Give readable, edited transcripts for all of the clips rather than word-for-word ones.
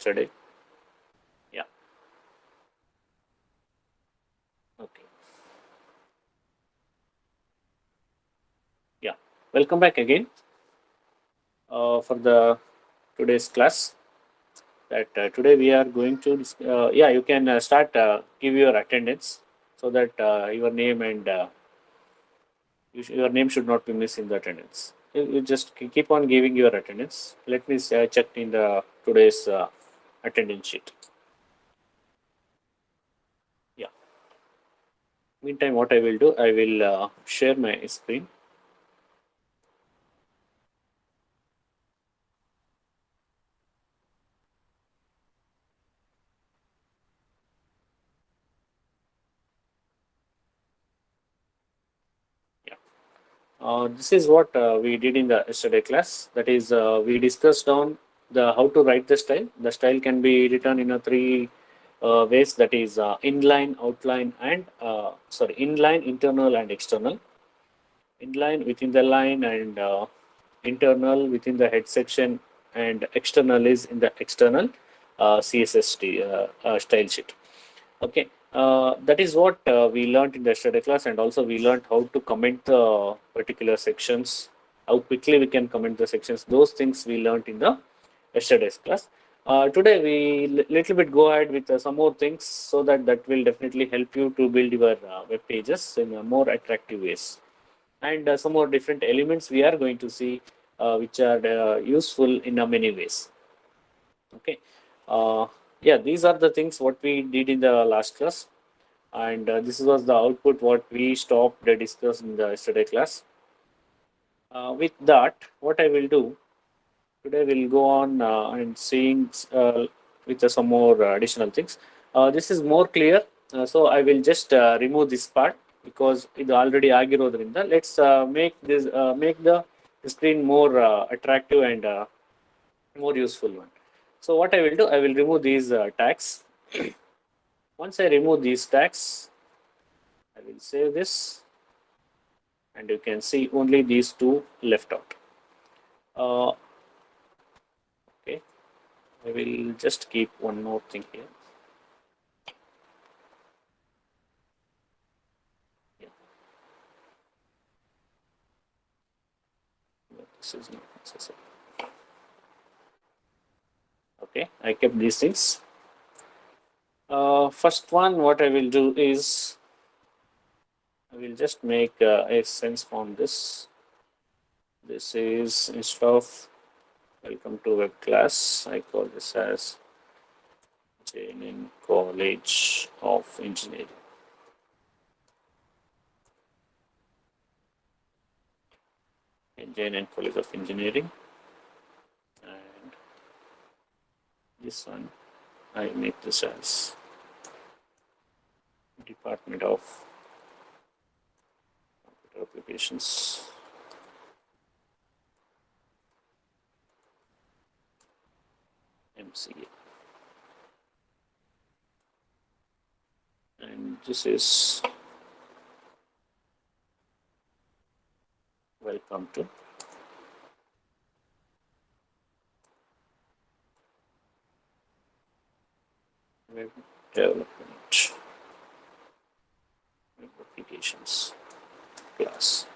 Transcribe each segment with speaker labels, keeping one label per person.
Speaker 1: yesterday. Yeah. Okay. Yeah. Welcome back again for the today's class. That today we are going to. Yeah, you can start. Give your attendance so that your name and your name should not be missed in the attendance. You just keep on giving your attendance. Let me check in the today's attendance sheet. Yeah. Meantime, what I will do, I will share my screen. Yeah. This is what we did in the yesterday class. That is, we discussed on the how to write the style. The style can be written in a three ways. That is inline, outline, and inline, internal, and external. Inline within the line and internal within the head section, and external is in the external style sheet. Okay, that is what we learned in the yesterday class, and also we learned how to comment the particular sections, how quickly we can comment the sections. Those things we learned in the yesterday's class. Today we little bit go ahead with some more things, so that that will definitely help you to build your web pages in a more attractive ways, and some more different elements we are going to see, which are useful in many ways. Okay, uh, yeah, these are the things what we did in the last class, and this was the output what we stopped discuss in the yesterday class. With that, what I will do today, we'll go on and seeing with some more additional things. This is more clear, so I will just remove this part because it already ಆಗಿರೋದ್ರಿಂದ. Let's make the screen more attractive and more useful one. So what I will do, I will remove these tags. Once I remove these tags, I will save this, and you can see only these two left out. Okay, I will just keep one more thing here. Yeah, but this is not necessary. Okay, I kept these things. First one, what I will do is I will just make a sense from this. This is, instead of welcome to web class, I call this as JNN College of Engineering. JNN College of Engineering, and this one I make this as Department of Computer Applications. MCA. And this is welcome to web development, web applications class.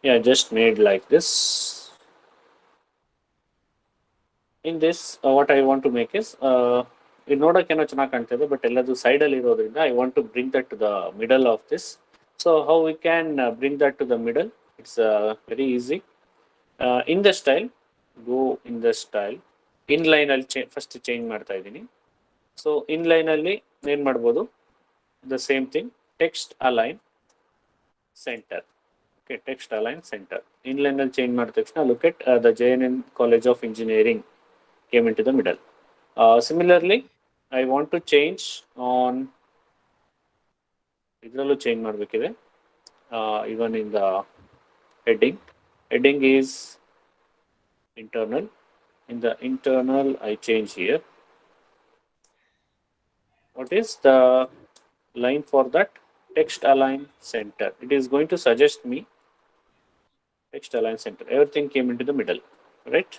Speaker 1: Yeah, just made like this. In this, what I want to make is ಇದು ನೋಡೋಕ್ಕೇನೋ ಚೆನ್ನಾಗಿ ಕಾಣ್ತಿದೆ, but ಎಲ್ಲದು ಸೈಡಲ್ಲಿ ಇರೋದ್ರಿಂದ I want to bring that to the middle of this. So how we can bring that to the middle? It's very easy. In the style, go in the style. Inline ಅಲ್ಲಿ first change ಮಾಡ್ತಾ ಇದ್ದೀನಿ. So inline ಅಲ್ಲಿ ಏನು ಮಾಡ್ಬೋದು, the same thing, text align center. Okay, text align center. Inline ಅಲ್ಲಿ change ಮಾಡಿದ ತಕ್ಷಣ look at the JNN College of Engineering came into the middle. Similarly, I want to change on ಇದರಲ್ಲೂ change ಮಾಡಬೇಕಿದೆ. Even in the heading is internal. In the internal, I change here. what is the line for that? Text align center. It is going to suggest me text align center. Everything came into the middle, right?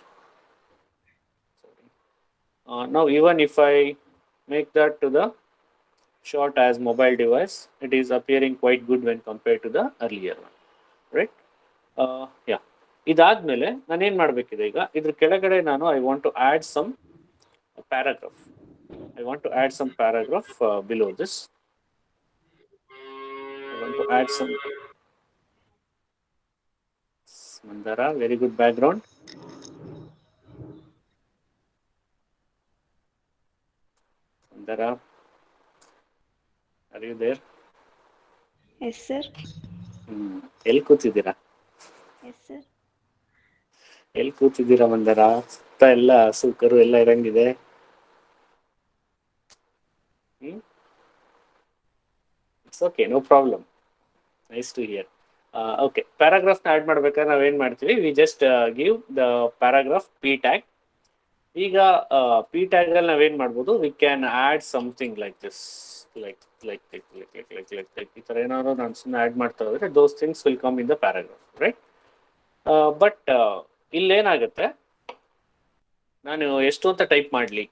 Speaker 1: Now even if I make that to the short as mobile device, it is appearing quite good when compared to the earlier one, right? Yeah. ಇದಾದ್ಮೇಲೆ ನಾನು ಏನು ಮಾಡಬೇಕಿದೆ ಈಗ ಇದ್ರ ಕೆಳಗಡೆ ನಾನು I want to add some paragraph. I want to add some paragraph below this. I want to add some Mandara, very good background. Mandara, are you there?
Speaker 2: Yes, sir.
Speaker 1: ಎಲ್ಲಿ ಕೂತಿದ್ದೀರಾ?
Speaker 2: Yes, sir.
Speaker 1: ಎಲ್ಲಿ ಕೂತಿದ್ದೀರಾ ಮಂದರ? ಸುತ್ತ ಎಲ್ಲ ಹಸು ಕರು ಎಲ್ಲ ಇರಂಗಿದೆ. It's okay, no problem. Nice to hear. Okay, ಪ್ಯಾರಾಗ್ರಾಫ್ನ add ಮಾಡ್ಬೇಕಾದ್ರೆ ನಾವೇನು ಮಾಡ್ತೀವಿ? We just give the paragraph P tag. ಈಗ ಪಿ ಟ್ಯಾಗ್ ಅಲ್ಲಿ ನಾವೇನ್ ಮಾಡ್ಬೋದು? We can add something like this, like ಈ ತರ ಏನಾದ್ರು ನಾನು ಸುಮ್ಮನೆ ಆಡ್ ಮಾಡ್ತಾ ಹೋದ್ರೆ those things will come in the paragraph, right? But ಇಲ್ಲೇನಾಗುತ್ತೆ, ನಾನು ಎಷ್ಟು ಅಂತ ಟೈಪ್ ಮಾಡಲಿ?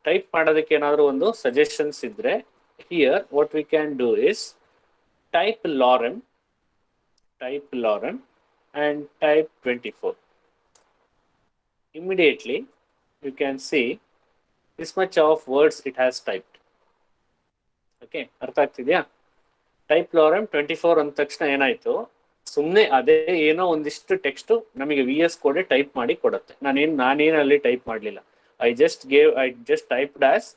Speaker 1: ಟೈಪ್ ಮಾಡೋದಕ್ಕೆ ಏನಾದರೂ ಒಂದು ಸಜೆಷನ್ಸ್ ಇದ್ರೆ, here what we can do is type lorem and type 24. Immediately you can see this much of words it has typed. Okay, ಅರ್ಥ ಆಗ್ತಿದೆಯಾ? ಟೈಪ್ ಲಾರೆಮ್ 24 ಅಂದ ತಕ್ಷಣ ಏನಾಯ್ತು, ಸುಮ್ಮನೆ ಅದೇ ಏನೋ ಒಂದಿಷ್ಟು ಟೆಕ್ಸ್ಟ್ ನಮಗೆ ವಿ ಎಸ್ ಕೋಡೆ ಟೈಪ್ ಮಾಡಿ ಕೊಡುತ್ತೆ. ನಾನೇನಲ್ಲಿ ಟೈಪ್ ಮಾಡಲಿಲ್ಲ. ಐ ಜಸ್ಟ್ ಟೈಪ್ಡ್ ಆಸ್,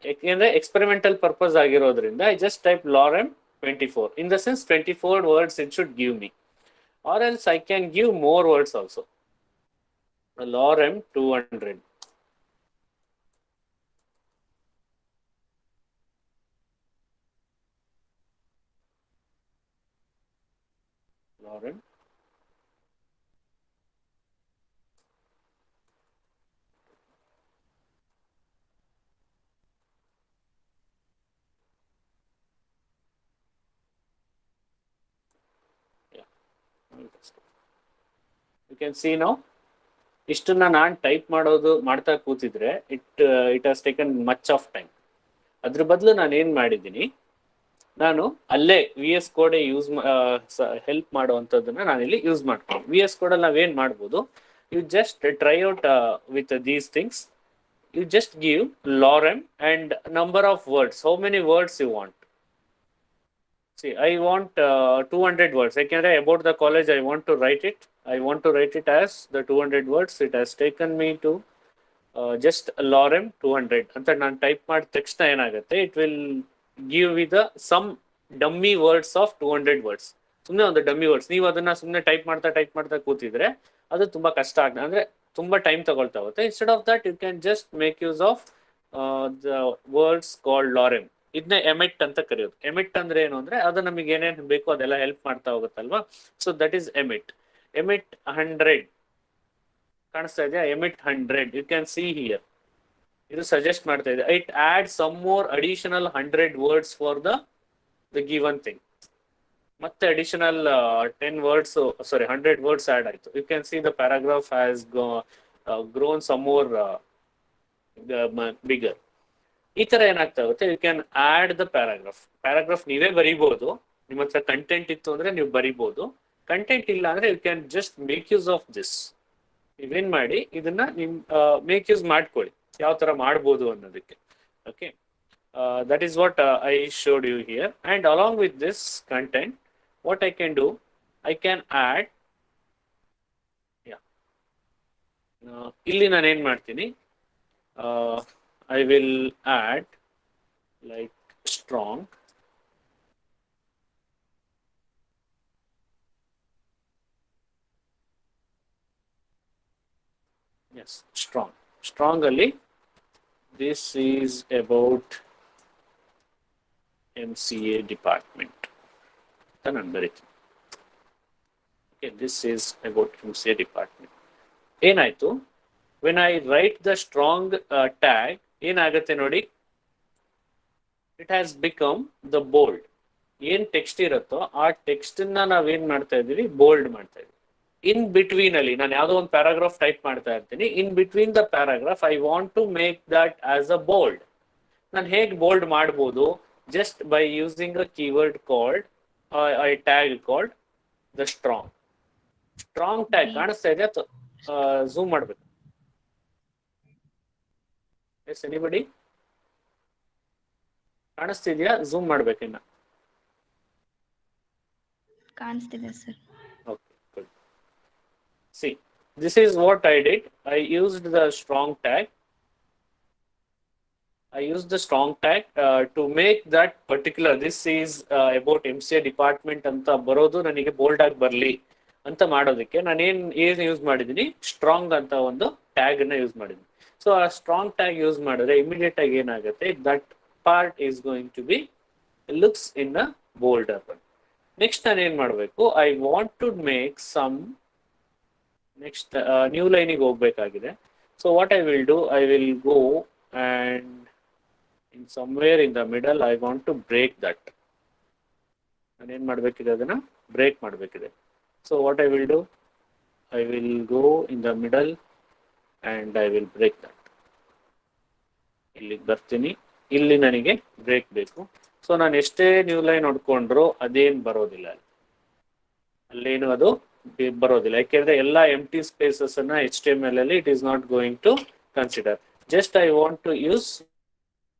Speaker 1: ಯಾಕೆಂದ್ರೆ ಎಕ್ಸ್ಪೆರಿಮೆಂಟಲ್ ಪರ್ಪಸ್ ಆಗಿರೋದ್ರಿಂದ I just type lorem 24. In the sense 24 words it should give me, or else I can give more words also. Lorem 200. Lorem. Yeah. You can see now. ಇಷ್ಟನ್ನ ನಾನು type ಮಾಡ್ತಾ ಕೂತಿದ್ರೆ it has taken much of time. ಅದ್ರ ಬದಲು ನಾನು ಏನು ಮಾಡಿದ್ದೀನಿ, ನಾನು ಅಲ್ಲೇ ವಿ ಎಸ್ ಕೋಡೆ ಯೂಸ್ ಹೆಲ್ಪ್ ಮಾಡುವಂಥದ್ದನ್ನ ನಾನಿಲ್ಲಿ ಯೂಸ್ ಮಾಡ್ತೀನಿ. ವಿ ಎಸ್ ಕೋಡಲ್ಲಿ ನಾವೇನು ಮಾಡ್ಬೋದು, you just try out with these things. You just give lorem and number of words, how many words you want. See, I want 200 words. Yaಕೆಂದ್ರೆ about the college I want to write it. I want to write it as the 200 words. It has taken me to just lorem 200 ಅಂತ ನಾನು type ಮಾಡಿದ ತಕ್ಷಣ ಏನಾಗುತ್ತೆ, it will give we the some dummy words of 200 words. ಸುಮ್ಮನೆ ಒಂದು dummy words. ನೀವು ಅದನ್ನ ಸುಮ್ಮನೆ ಟೈಪ್ ಮಾಡ್ತಾ ಕೂತಿದ್ರೆ ಅದು ತುಂಬಾ ಕಷ್ಟ ಆಗುತ್ತೆ, ಅಂದ್ರೆ ತುಂಬಾ ಟೈಮ್ ತಗೊಳ್ತಾ ಹೋಗುತ್ತೆ. Instead of that you can just make use of the words called lorem. ಇದನ್ನ ಎಮಿಟ್ ಅಂತ ಕರೆಯೋದು. ಎಮಿಟ್ ಅಂದ್ರೆ ಏನು ಅಂದ್ರೆ ಅದು ನಮಗೆ ಏನೇನು ಬೇಕು ಅದೆಲ್ಲ ಹೆಲ್ಪ್ ಮಾಡ್ತಾ ಹೋಗುತ್ತಲ್ವಾ. So that is Emmet. Emmet 100 ಕಾಣಿಸ್ತಾ ಇದೆಯಾ? Emmet 100 you can see here. ಇದು ಸಜೆಸ್ಟ್ ಮಾಡ್ತಾ ಇದೆ. It add some more additional 100 words for the given thing. ಮತ್ತೆ additional 10 words, sorry 100 words add ಆಯ್ತು. You can see the paragraph has grown some more bigger. ಈ ತರ ಏನಾಗ್ತಾ ಹೋಗುತ್ತೆ, you can add the paragraph ನೀವೇ ಬರೀಬಹುದು. ನಿಮ್ಮ ಹತ್ರ ಕಂಟೆಂಟ್ ಇತ್ತು ಅಂದ್ರೆ ನೀವು ಬರೀಬಹುದು. ಕಂಟೆಂಟ್ ಇಲ್ಲ ಅಂದ್ರೆ you can just make use of this. ನೀವೇನ್ ಮಾಡಿ ಇದನ್ನ ನಿಮ್ ಮೇಕ್ ಯೂಸ್ ಮಾಡ್ಕೊಳ್ಳಿ, ಯಾವ ತರ ಮಾಡ್ಬೋದು ಅನ್ನೋದಕ್ಕೆ. Okay, that is what I showed you here. And along with this content what I can do, I can add, ಇಲ್ಲಿ ನಾನು ಏನ್ ಮಾಡ್ತೀನಿ, I will add like strong. Yes, strong. Strongly. This is about MCA department. Okay, this is about MCA department. ಏನಾಯ್ತು, when I write the strong tag, ಏನಾಗುತ್ತೆ ನೋಡಿ, it has become the bold. ಏನ್ text ಇರುತ್ತೋ ಆ text ನಾವೇನ್ ಮಾಡ್ತಾ ಇದೀವಿ, bold ಮಾಡ್ತಾ ಇದೀವಿ. ಇನ್ ಬಿಟ್ವೀನ್ ಅಲ್ಲಿ ನಾನು ಯಾವುದೋ ಒಂದು ಪ್ಯಾರಾಗ್ರಾಫ್ ಟೈಪ್ ಮಾಡ್ತಾ ಇರ್ತೀನಿ. In between the paragraph I want to make that as a bold. ನಾನು ಹೇಗೆ ಬೋಲ್ಡ್ ಮಾಡ್ಬೋದು? Just by using a keyword called I tag called the strong. Strong tag ಕಾಣಿಸ್ತಾ ಇದೆ, ಝೂಮ್ ಮಾಡ್ಬೇಕು. ಎಸ್ ಎನಿಬಡಿ ಕಾಣಿಸ್ತಿದ್ಯಾ? Zoom ಮಾಡ್ಬೇಕಿನ್ನ.
Speaker 2: ಕಾಣಿಸ್ತಿದೆ sir.
Speaker 1: Okay, good. See, this is what I did. I used the strong tag. I used the strong tag to make that particular. This is about MCA department ಅಂತ ಬರೋದು ನನಗೆ bold ಆಗಿ ಬರಲಿ ಅಂತ ಮಾಡೋದಕ್ಕೆ ನಾನು ಏನು ಯೂಸ್ ಮಾಡಿದ್ದೀನಿ, ಸ್ಟ್ರಾಂಗ್ ಅಂತ ಒಂದು ಟ್ಯಾಗ್ ಅನ್ನ ಯೂಸ್ ಮಾಡಿದ್ದೀನಿ. ಸೊ ಆ ಸ್ಟ್ರಾಂಗ್ ಟ್ಯಾಗ್ ಯೂಸ್ ಮಾಡಿದ್ರೆ ಇಮಿಡಿಯೇಟ್ ಆಗಿ ಏನಾಗುತ್ತೆ, that part is going to be looks in a bolder. Next ನಾನು ಏನ್ ಮಾಡಬೇಕು, I want to make some next new ಲೈನಿಗೆ ಹೋಗ್ಬೇಕಾಗಿದೆ. So what I will do, I will go and in somewhere in the middle I want to break that. ನಾನು ಏನ್ ಮಾಡಬೇಕಿದೆ, ಅದನ್ನ break ಮಾಡಬೇಕಿದೆ. So what I will do, I will go in the middle and I will break that. ಇಲ್ಲಿಗೆ ಬರ್ತೀನಿ, ಇಲ್ಲಿ ನನಗೆ break ಬೇಕು. ಸೊ ನಾನು ಎಷ್ಟೇ ನ್ಯೂ ಲೈನ್ ಹೊಡ್ಕೊಂಡ್ರು ಅದೇನು ಬರೋದಿಲ್ಲ, ಅಲ್ಲೇನು ಅದು ಬರೋದಿಲ್ಲ. ಯಾಕೆಂದ್ರೆ ಎಲ್ಲ ಎಂಟಿ ಸ್ಪೇಸಸ್ ಅನ್ನ HTML ಅಲ್ಲಿ it is not going to consider. Just I want to use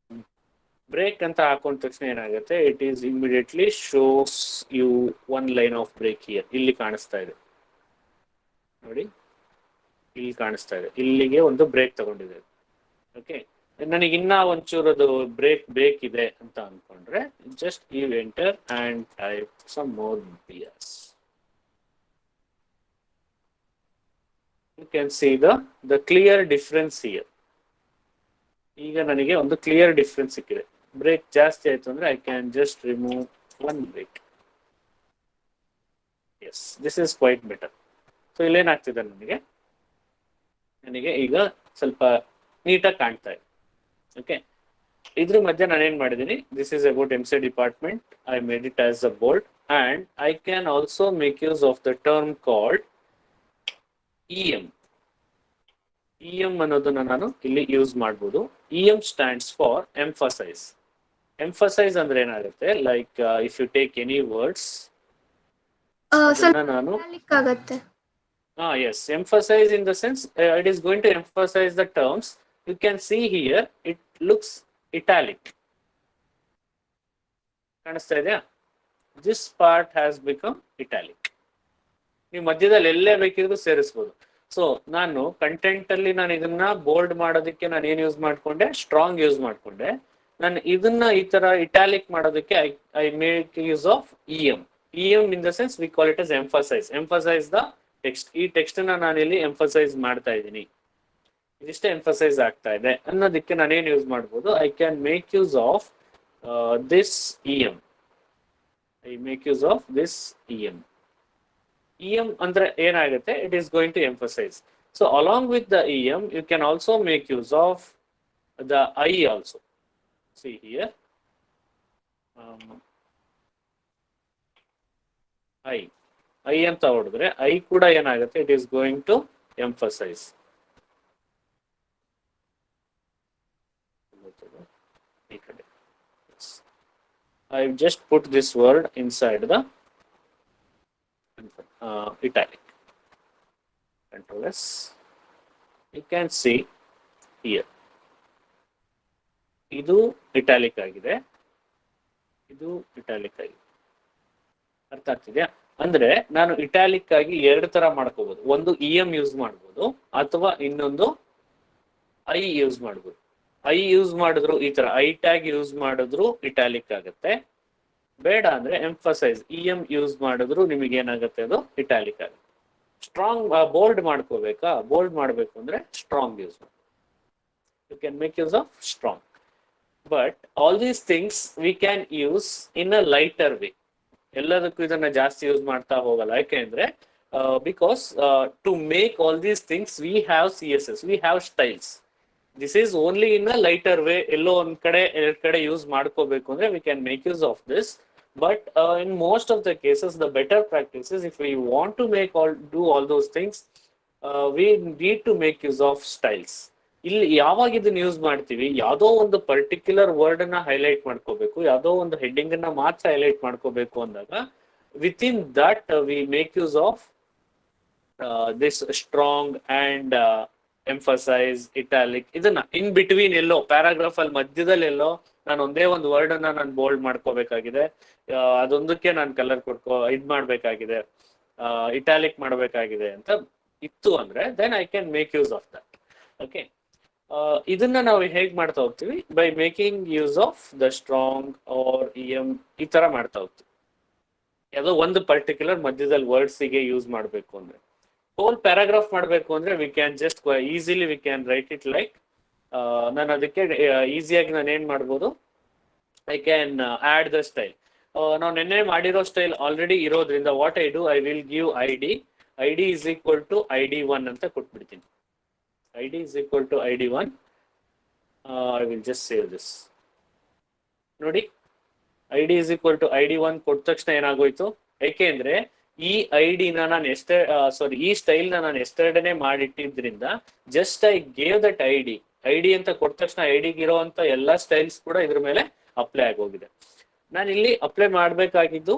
Speaker 1: break ಅಂತ ಹಾಕೊಂಡ ತಕ್ಷಣ ಏನಾಗುತ್ತೆ, it is immediately shows you one line of break here. ಇಲ್ಲಿ ಕಾಣಿಸ್ತಾ ಇದೆ ನೋಡಿ, ಇಲ್ಲಿ ಕಾಣಿಸ್ತಾ ಇದೆ, ಇಲ್ಲಿಗೆ ಒಂದು ಬ್ರೇಕ್ ತಗೊಂಡಿದೆ. ಓಕೆ, ನನಗೆ ಇನ್ನ ಒಂಚೂರು ಅದು ಬ್ರೇಕ್ ಬೇಕಿದೆ ಅಂತ ಅನ್ಕೊಂಡ್ರೆ just you enter and type some more BS. You can see the clear difference here. ಈಗ ನನಗೆ ಒಂದು ಕ್ಲಿಯರ್ ಡಿಫ್ರೆನ್ಸ್ ಸಿಕ್ಕಿದೆ. ಬ್ರೇಕ್ ಜಾಸ್ತಿ ಆಯ್ತು ಅಂದ್ರೆ I can just remove one break. Yes, this is quite better. So ಇಲ್ಲೇನಾಗ್ತಿದೆ, ನನಗೆ ಈಗ ಸ್ವಲ್ಪ ನೀಟಾಗಿ ಕಾಣ್ತಾ ಇದೆ. ಓಕೆ, ಇದ್ರ ಮಧ್ಯೆ ನಾನು ಏನ್ ಮಾಡಿದ್ದೀನಿ, this is about MCA department. I made it as a bold and I can also make use of the term called EM. EM ಅನ್ನೋದನ್ನ ನಾನು ಇಲ್ಲಿ ಯೂಸ್ ಮಾಡ್ಬೋದು. EM stands for emphasize. Emphasize ಅಂದ್ರೆ ಏನಾಗುತ್ತೆ, like if you take any words ನಾನು yes, emphasize in the sense it is going to emphasize the terms. You can see here it looks italic. ಕಾಣಿಸ್ತಾ ಇದೆಯಾ? This part has become italic. ನೀವು ಮಧ್ಯದಲ್ಲಿ ಎಲ್ಲೇ ಬೇಕಿದ್ರು ಸೇರಿಸಬಹುದು. ಸೊ ನಾನು content ಅಲ್ಲಿ ನಾನು ಇದನ್ನ ಬೋಲ್ಡ್ ಮಾಡೋದಕ್ಕೆ ನಾನು ಏನ್ ಯೂಸ್ ಮಾಡ್ಕೊಂಡೆ, ಸ್ಟ್ರಾಂಗ್ ಯೂಸ್ ಮಾಡ್ಕೊಂಡೆ. ನಾನು ಇದನ್ನ ಈ ತರ ಇಟಾಲಿಕ್ ಮಾಡೋದಕ್ಕೆ I make use of EM. EM in the sense we call it as emphasise the text. ಈ ಟೆಕ್ಸ್ಟ್ ನಾನು ಇಲ್ಲಿ ಎಂಫಸೈಸ್ ಮಾಡ್ತಾ ಇದ್ದೀನಿ, ಇದಿಷ್ಟೇ ಎಂಫಸೈಸ್ ಆಗ್ತಾ ಇದೆ ಅನ್ನೋದಕ್ಕೆ ನಾನೇನು ಯೂಸ್ ಮಾಡ್ಬೋದು, I can make use of this EM. I make use of this EM. EM ಅಂದ್ರೆ ಏನಾಗುತ್ತೆ, it is going to emphasize. So along with the EM you can also make use of the I also. See here, I ಅಂತ ಹೊಡೆದ್ರೆ I ಕೂಡ ಏನಾಗುತ್ತೆ, it is going to emphasize. ಈ ಕಡೆ I just put this word inside the italic. Control S. You can see here. ಇದು italic ಆಗಿದೆ, ಇದು italic ಆಗಿದೆ. ಅರ್ಥ ಆಗ್ತಿದ್ಯಾ? ಅಂದ್ರೆ ನಾನು ಇಟಾಲಿಕ್ ಆಗಿ ಎರಡು ತರ ಮಾಡ್ಕೋಬಹುದು. ಒಂದು EM ಯೂಸ್ ಮಾಡ್ಬೋದು, ಅಥವಾ ಇನ್ನೊಂದು I ಯೂಸ್ ಮಾಡ್ಬೋದು. I ಯೂಸ್ ಮಾಡಿದ್ರು ಈ ತರ I ಟ್ಯಾಗ್ ಯೂಸ್ ಮಾಡಿದ್ರು ಇಟಾಲಿಕ್ ಆಗುತ್ತೆ. ಬೇಡ ಅಂದ್ರೆ ಎಂಫಸೈಸ್ EM ಯೂಸ್ ಮಾಡಿದ್ರು ನಿಮಗೆ ಏನಾಗುತ್ತೆ, ಅದು ಇಟಾಲಿಕ್ ಆಗುತ್ತೆ. ಸ್ಟ್ರಾಂಗ್ ಬೋಲ್ಡ್ ಮಾಡ್ಕೋಬೇಕಾ, ಬೋಲ್ಡ್ ಮಾಡಬೇಕು ಅಂದ್ರೆ ಸ್ಟ್ರಾಂಗ್ ಯೂಸ್ ಮಾಡಿ. You can make use of strong. But all these things we can use in a lighter way. ಎಲ್ಲದಕ್ಕೂ ಇದನ್ನ ಜಾಸ್ತಿ ಯೂಸ್ ಮಾಡ್ತಾ ಹೋಗಲ್ಲ. ಯಾಕೆಂದ್ರೆ because to make all these things we have CSS, we have styles. This is only in a lighter way. ಎಲ್ಲೋ ಒಂದ್ ಕಡೆ ಎರಡ್ ಕಡೆ ಯೂಸ್ ಮಾಡ್ಕೋಬೇಕು ಅಂದ್ರೆ we can make use of this. But in most of the cases the better practices if we want to make all those things we need to make use of styles. ಇಲ್ಲಿ ಯಾವಾಗ ಇದನ್ನ use ಮಾಡ್ತೀವಿ, ಯಾವುದೋ ಒಂದು particular word ಅನ್ನ highlight ಮಾಡ್ಕೋಬೇಕು, ಯಾವುದೋ ಒಂದು ಹೆಡ್ಡಿಂಗ್ ಅನ್ನ ಮಾತ್ರ ಹೈಲೈಟ್ ಮಾಡ್ಕೋಬೇಕು ಅಂದಾಗ with in that we make use of this strong and emphasise, italic. ಇದನ್ನ ಇನ್ ಬಿಟ್ವೀನ್ ಎಲ್ಲೋ ಪ್ಯಾರಾಗ್ರಾಫ್ ಅಲ್ಲಿ ಮಧ್ಯದಲ್ಲಿ ಎಲ್ಲೋ ನಾನು ಒಂದೇ ಒಂದು ವರ್ಡ್ ಅನ್ನ ನಾನು ಬೋಲ್ಡ್ ಮಾಡ್ಕೋಬೇಕಾಗಿದೆ, ಅದೊಂದಕ್ಕೆ ನಾನು ಕಲರ್ ಇದ್ ಮಾಡ್ಬೇಕಾಗಿದೆ, ಇಟಾಲಿಕ್ ಮಾಡ್ಬೇಕಾಗಿದೆ ಅಂತ ಇತ್ತು ಅಂದ್ರೆ then I can make use of that. Okay, ಇದನ್ನ ನಾವು ಹೇಗ್ ಮಾಡ್ತಾ ಹೋಗ್ತೀವಿ, by making use of the strong or ಈ ತರ ಮಾಡ್ತಾ ಹೋಗ್ತೀವಿ. ಯಾವುದೋ ಒಂದು ಪರ್ಟಿಕ್ಯುಲರ್ ಮಧ್ಯದಲ್ಲಿ ವರ್ಡ್ಸ್ ಗೆ ಯೂಸ್ ಮಾಡಬೇಕು ಅಂದ್ರೆ, ಹೋಲ್ ಪ್ಯಾರಾಗ್ರಾಫ್ ಮಾಡಬೇಕು ಅಂದ್ರೆ we can just easily we can write it like, ನಾನು ಅದಕ್ಕೆ ಈಸಿಯಾಗಿ ನಾನು ಏನ್ ಮಾಡ್ಬೋದು, I can add the style. ನಾವು ನೆನ್ನೆ ಮಾಡಿರೋ ಸ್ಟೈಲ್ ಆಲ್ರೆಡಿ ಇರೋದ್ರಿಂದ what I do, I will give ID is equal to ID1 ಅಂತ ಕೊಟ್ಬಿಡ್ತೀನಿ. ID is equal to ID1. I will just save this. ನೋಡಿ, ID is equal to ID1 ಕೊಟ್ಟ ತಕ್ಷಣ ಏನಾಗೋಯ್ತು, ಯಾಕೆಂದ್ರೆ ಈ ಐಡಿನ ನಾನು ಈ ಸ್ಟೈಲ್ ನಾನು ಎಸ್ಟರ್ಡೇನೆ ಮಾಡಿಟ್ಟಿದ್ರಿಂದ just I gave that ID ಅಂತ ಕೊಟ್ಟ ತಕ್ಷಣ ಐಡಿಗೆ ಇರೋಂತ ಎಲ್ಲಾ ಸ್ಟೈಲ್ಸ್ ಕೂಡ ಇದ್ರ ಮೇಲೆ ಅಪ್ಲೈ ಆಗೋಗಿದೆ. ನಾನು ಇಲ್ಲಿ ಅಪ್ಲೈ ಮಾಡ್ಬೇಕಾಗಿದ್ದು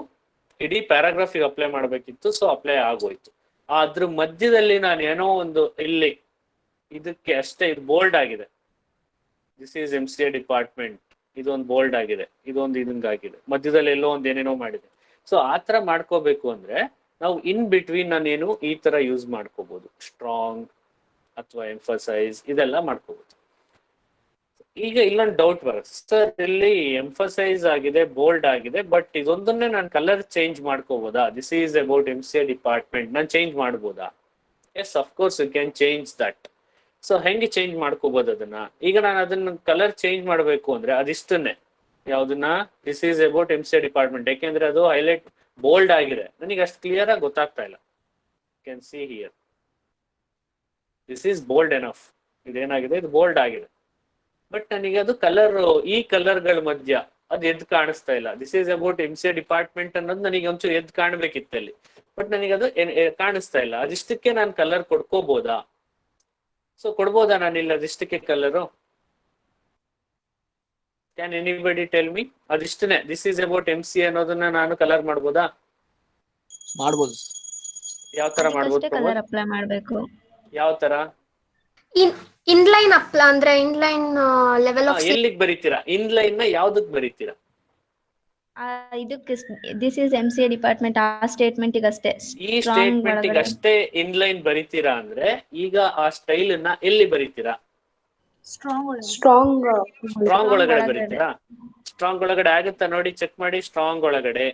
Speaker 1: ಇಡೀ ಪ್ಯಾರಾಗ್ರಾಫಿಗೆ ಅಪ್ಲೈ ಮಾಡ್ಬೇಕಿತ್ತು, ಸೊ ಅಪ್ಲೈ ಆಗೋಯ್ತು. ಅದ್ರ ಮಧ್ಯದಲ್ಲಿ ನಾನು ಏನೋ ಒಂದು ಇಲ್ಲಿ ಇದಕ್ಕೆ ಅಷ್ಟೇ, ಇದು ಬೋಲ್ಡ್ ಆಗಿದೆ, ದಿಸ್ ಈಸ್ MCA ಡಿಪಾರ್ಟ್ಮೆಂಟ್, ಇದೊಂದು ಬೋಲ್ಡ್ ಆಗಿದೆ, ಇದೊಂದು ಇದಂಗಾಗಿದೆ, ಮಧ್ಯದಲ್ಲಿ ಎಲ್ಲೋ ಒಂದು ಏನೇನೋ ಮಾಡಿದೆ. ಸೊ ಆತರ ಮಾಡ್ಕೋಬೇಕು ಅಂದ್ರೆ ನಾವು ಇನ್ ಬಿಟ್ವೀನ್ ನಾನೇನು ಈ ತರ ಯೂಸ್ ಮಾಡ್ಕೋಬಹುದು, ಸ್ಟ್ರಾಂಗ್ ಅಥವಾ ಎಂಫಸೈಸ್ ಇದೆಲ್ಲ ಮಾಡ್ಕೋಬಹುದು. ಈಗ ಇಲ್ಲೊಂದು ಡೌಟ್ ಬರುತ್ತೆ, ಸರ್ ಇಲ್ಲಿ ಎಂಫಸೈಸ್ ಆಗಿದೆ, ಬೋಲ್ಡ್ ಆಗಿದೆ, ಬಟ್ ಇದೊಂದನ್ನೇ ನಾನು ಕಲರ್ ಚೇಂಜ್ ಮಾಡ್ಕೋಬಹುದಾ, this is about MCA department, ನಾನು ಚೇಂಜ್ ಮಾಡ್ಬೋದಾ? Yes, of course you can change that. So ಹೆಂಗೆ ಚೇಂಜ್ ಮಾಡ್ಕೋಬಹುದು ಅದನ್ನ? ಈಗ ನಾನು ಅದನ್ನ ಕಲರ್ ಚೇಂಜ್ ಮಾಡಬೇಕು ಅಂದ್ರೆ ಅದಿಷ್ಟನ್ನೇ, ಯಾವ್ದನ್ನ, this is about MCA department, ಯಾಕೆಂದ್ರೆ ಅದು ಹೈಲೈಟ್ ಬೋಲ್ಡ್ ಆಗಿದೆ, ನನಗೆ ಅಷ್ಟು ಕ್ಲಿಯರ್ ಆಗಿ ಗೊತ್ತಾಗ್ತಾ ಇಲ್ಲ. Can see here, this is bold enough, ಇದೇನಾಗಿದೆ, ಇದು ಬೋಲ್ಡ್ ಆಗಿದೆ, ಬಟ್ ನನಗೆ ಅದು ಕಲರ್, ಈ ಕಲರ್ಗಳ ಮಧ್ಯ ಅದು ಎದ್ದು ಕಾಣಿಸ್ತಾ ಇಲ್ಲ. This is about MCA department ಅನ್ನೋದು ನನಗೆ ಒಂಚೂರು ಎದ್ದು ಕಾಣ್ಬೇಕಿತ್ತಲ್ಲಿ, ಬಟ್ ನನಗೆ ಅದು ಕಾಣಿಸ್ತಾ ಇಲ್ಲ. ಅದಿಷ್ಟಕ್ಕೆ ನಾನು ಕಲರ್ ಕೊಡ್ಕೋಬಹುದಾ? ಸೊ ಕೊಡ್ಬೋದಾ ನಾನು ಇಲ್ಲ ಅದಿಷ್ಟಕ್ಕೆ colour? Can anybody tell me? ಅದಿಷ್ಟನೇ, ದಿಸ್ ಈಸ್ ಅಬೌಟ್ MCA ಅನ್ನೋದನ್ನ ನಾನು ಕಲರ್ ಮಾಡ್ಬೋದಾ?
Speaker 3: ಮಾಡ್ಬೋದು.
Speaker 1: ಯಾವ ತರ ಮಾಡ್ಬೋದು?
Speaker 2: ಕಲರ್ ಅಪ್ಲೈ ಮಾಡಬೇಕು.
Speaker 1: ಯಾವ ತರ?
Speaker 4: ಇನ್ಲೈನ್ ಅಂದ್ರೆ ಇನ್ಲೈನ್ ಲೆವೆಲ್ ಆಫ್
Speaker 1: ಎಲ್ಲಿಗೆ ಬರೀತೀರಾ? ಇನ್ಲೈನ್ ನ ಯಾವ್ದಕ್ ಬರೀತೀರಾ?
Speaker 2: ಇದಕ್ಕೆ ದಿಸ್ ಈಸ್ MCA ಡಿಪಾರ್ಟ್ಮೆಂಟ್ ಆ ಸ್ಟೇಟ್ಮೆಂಟ್ ಅಷ್ಟೇ,
Speaker 1: ಈ ಸ್ಟೇಟ್ಮೆಂಟ್ ಅಷ್ಟೇ ಇನ್ಲೈನ್ ಬರೀತೀರಾ ಅಂದ್ರೆ ಈಗ ಆ ಸ್ಟೈಲ್ ನ ಎಲ್ಲಿ ಬರೀತೀರಾ?
Speaker 4: ಸ್ಟ್ರಾಂಗ್
Speaker 1: ಒಳಗಡೆ ಬರೀತೀರಾ? ಸ್ಟ್ರಾಂಗ್ ಒಳಗಡೆ ಆಗುತ್ತಾ ನೋಡಿ, ಚೆಕ್ ಮಾಡಿ. ಸ್ಟ್ರಾಂಗ್ ಒಳಗಡೆ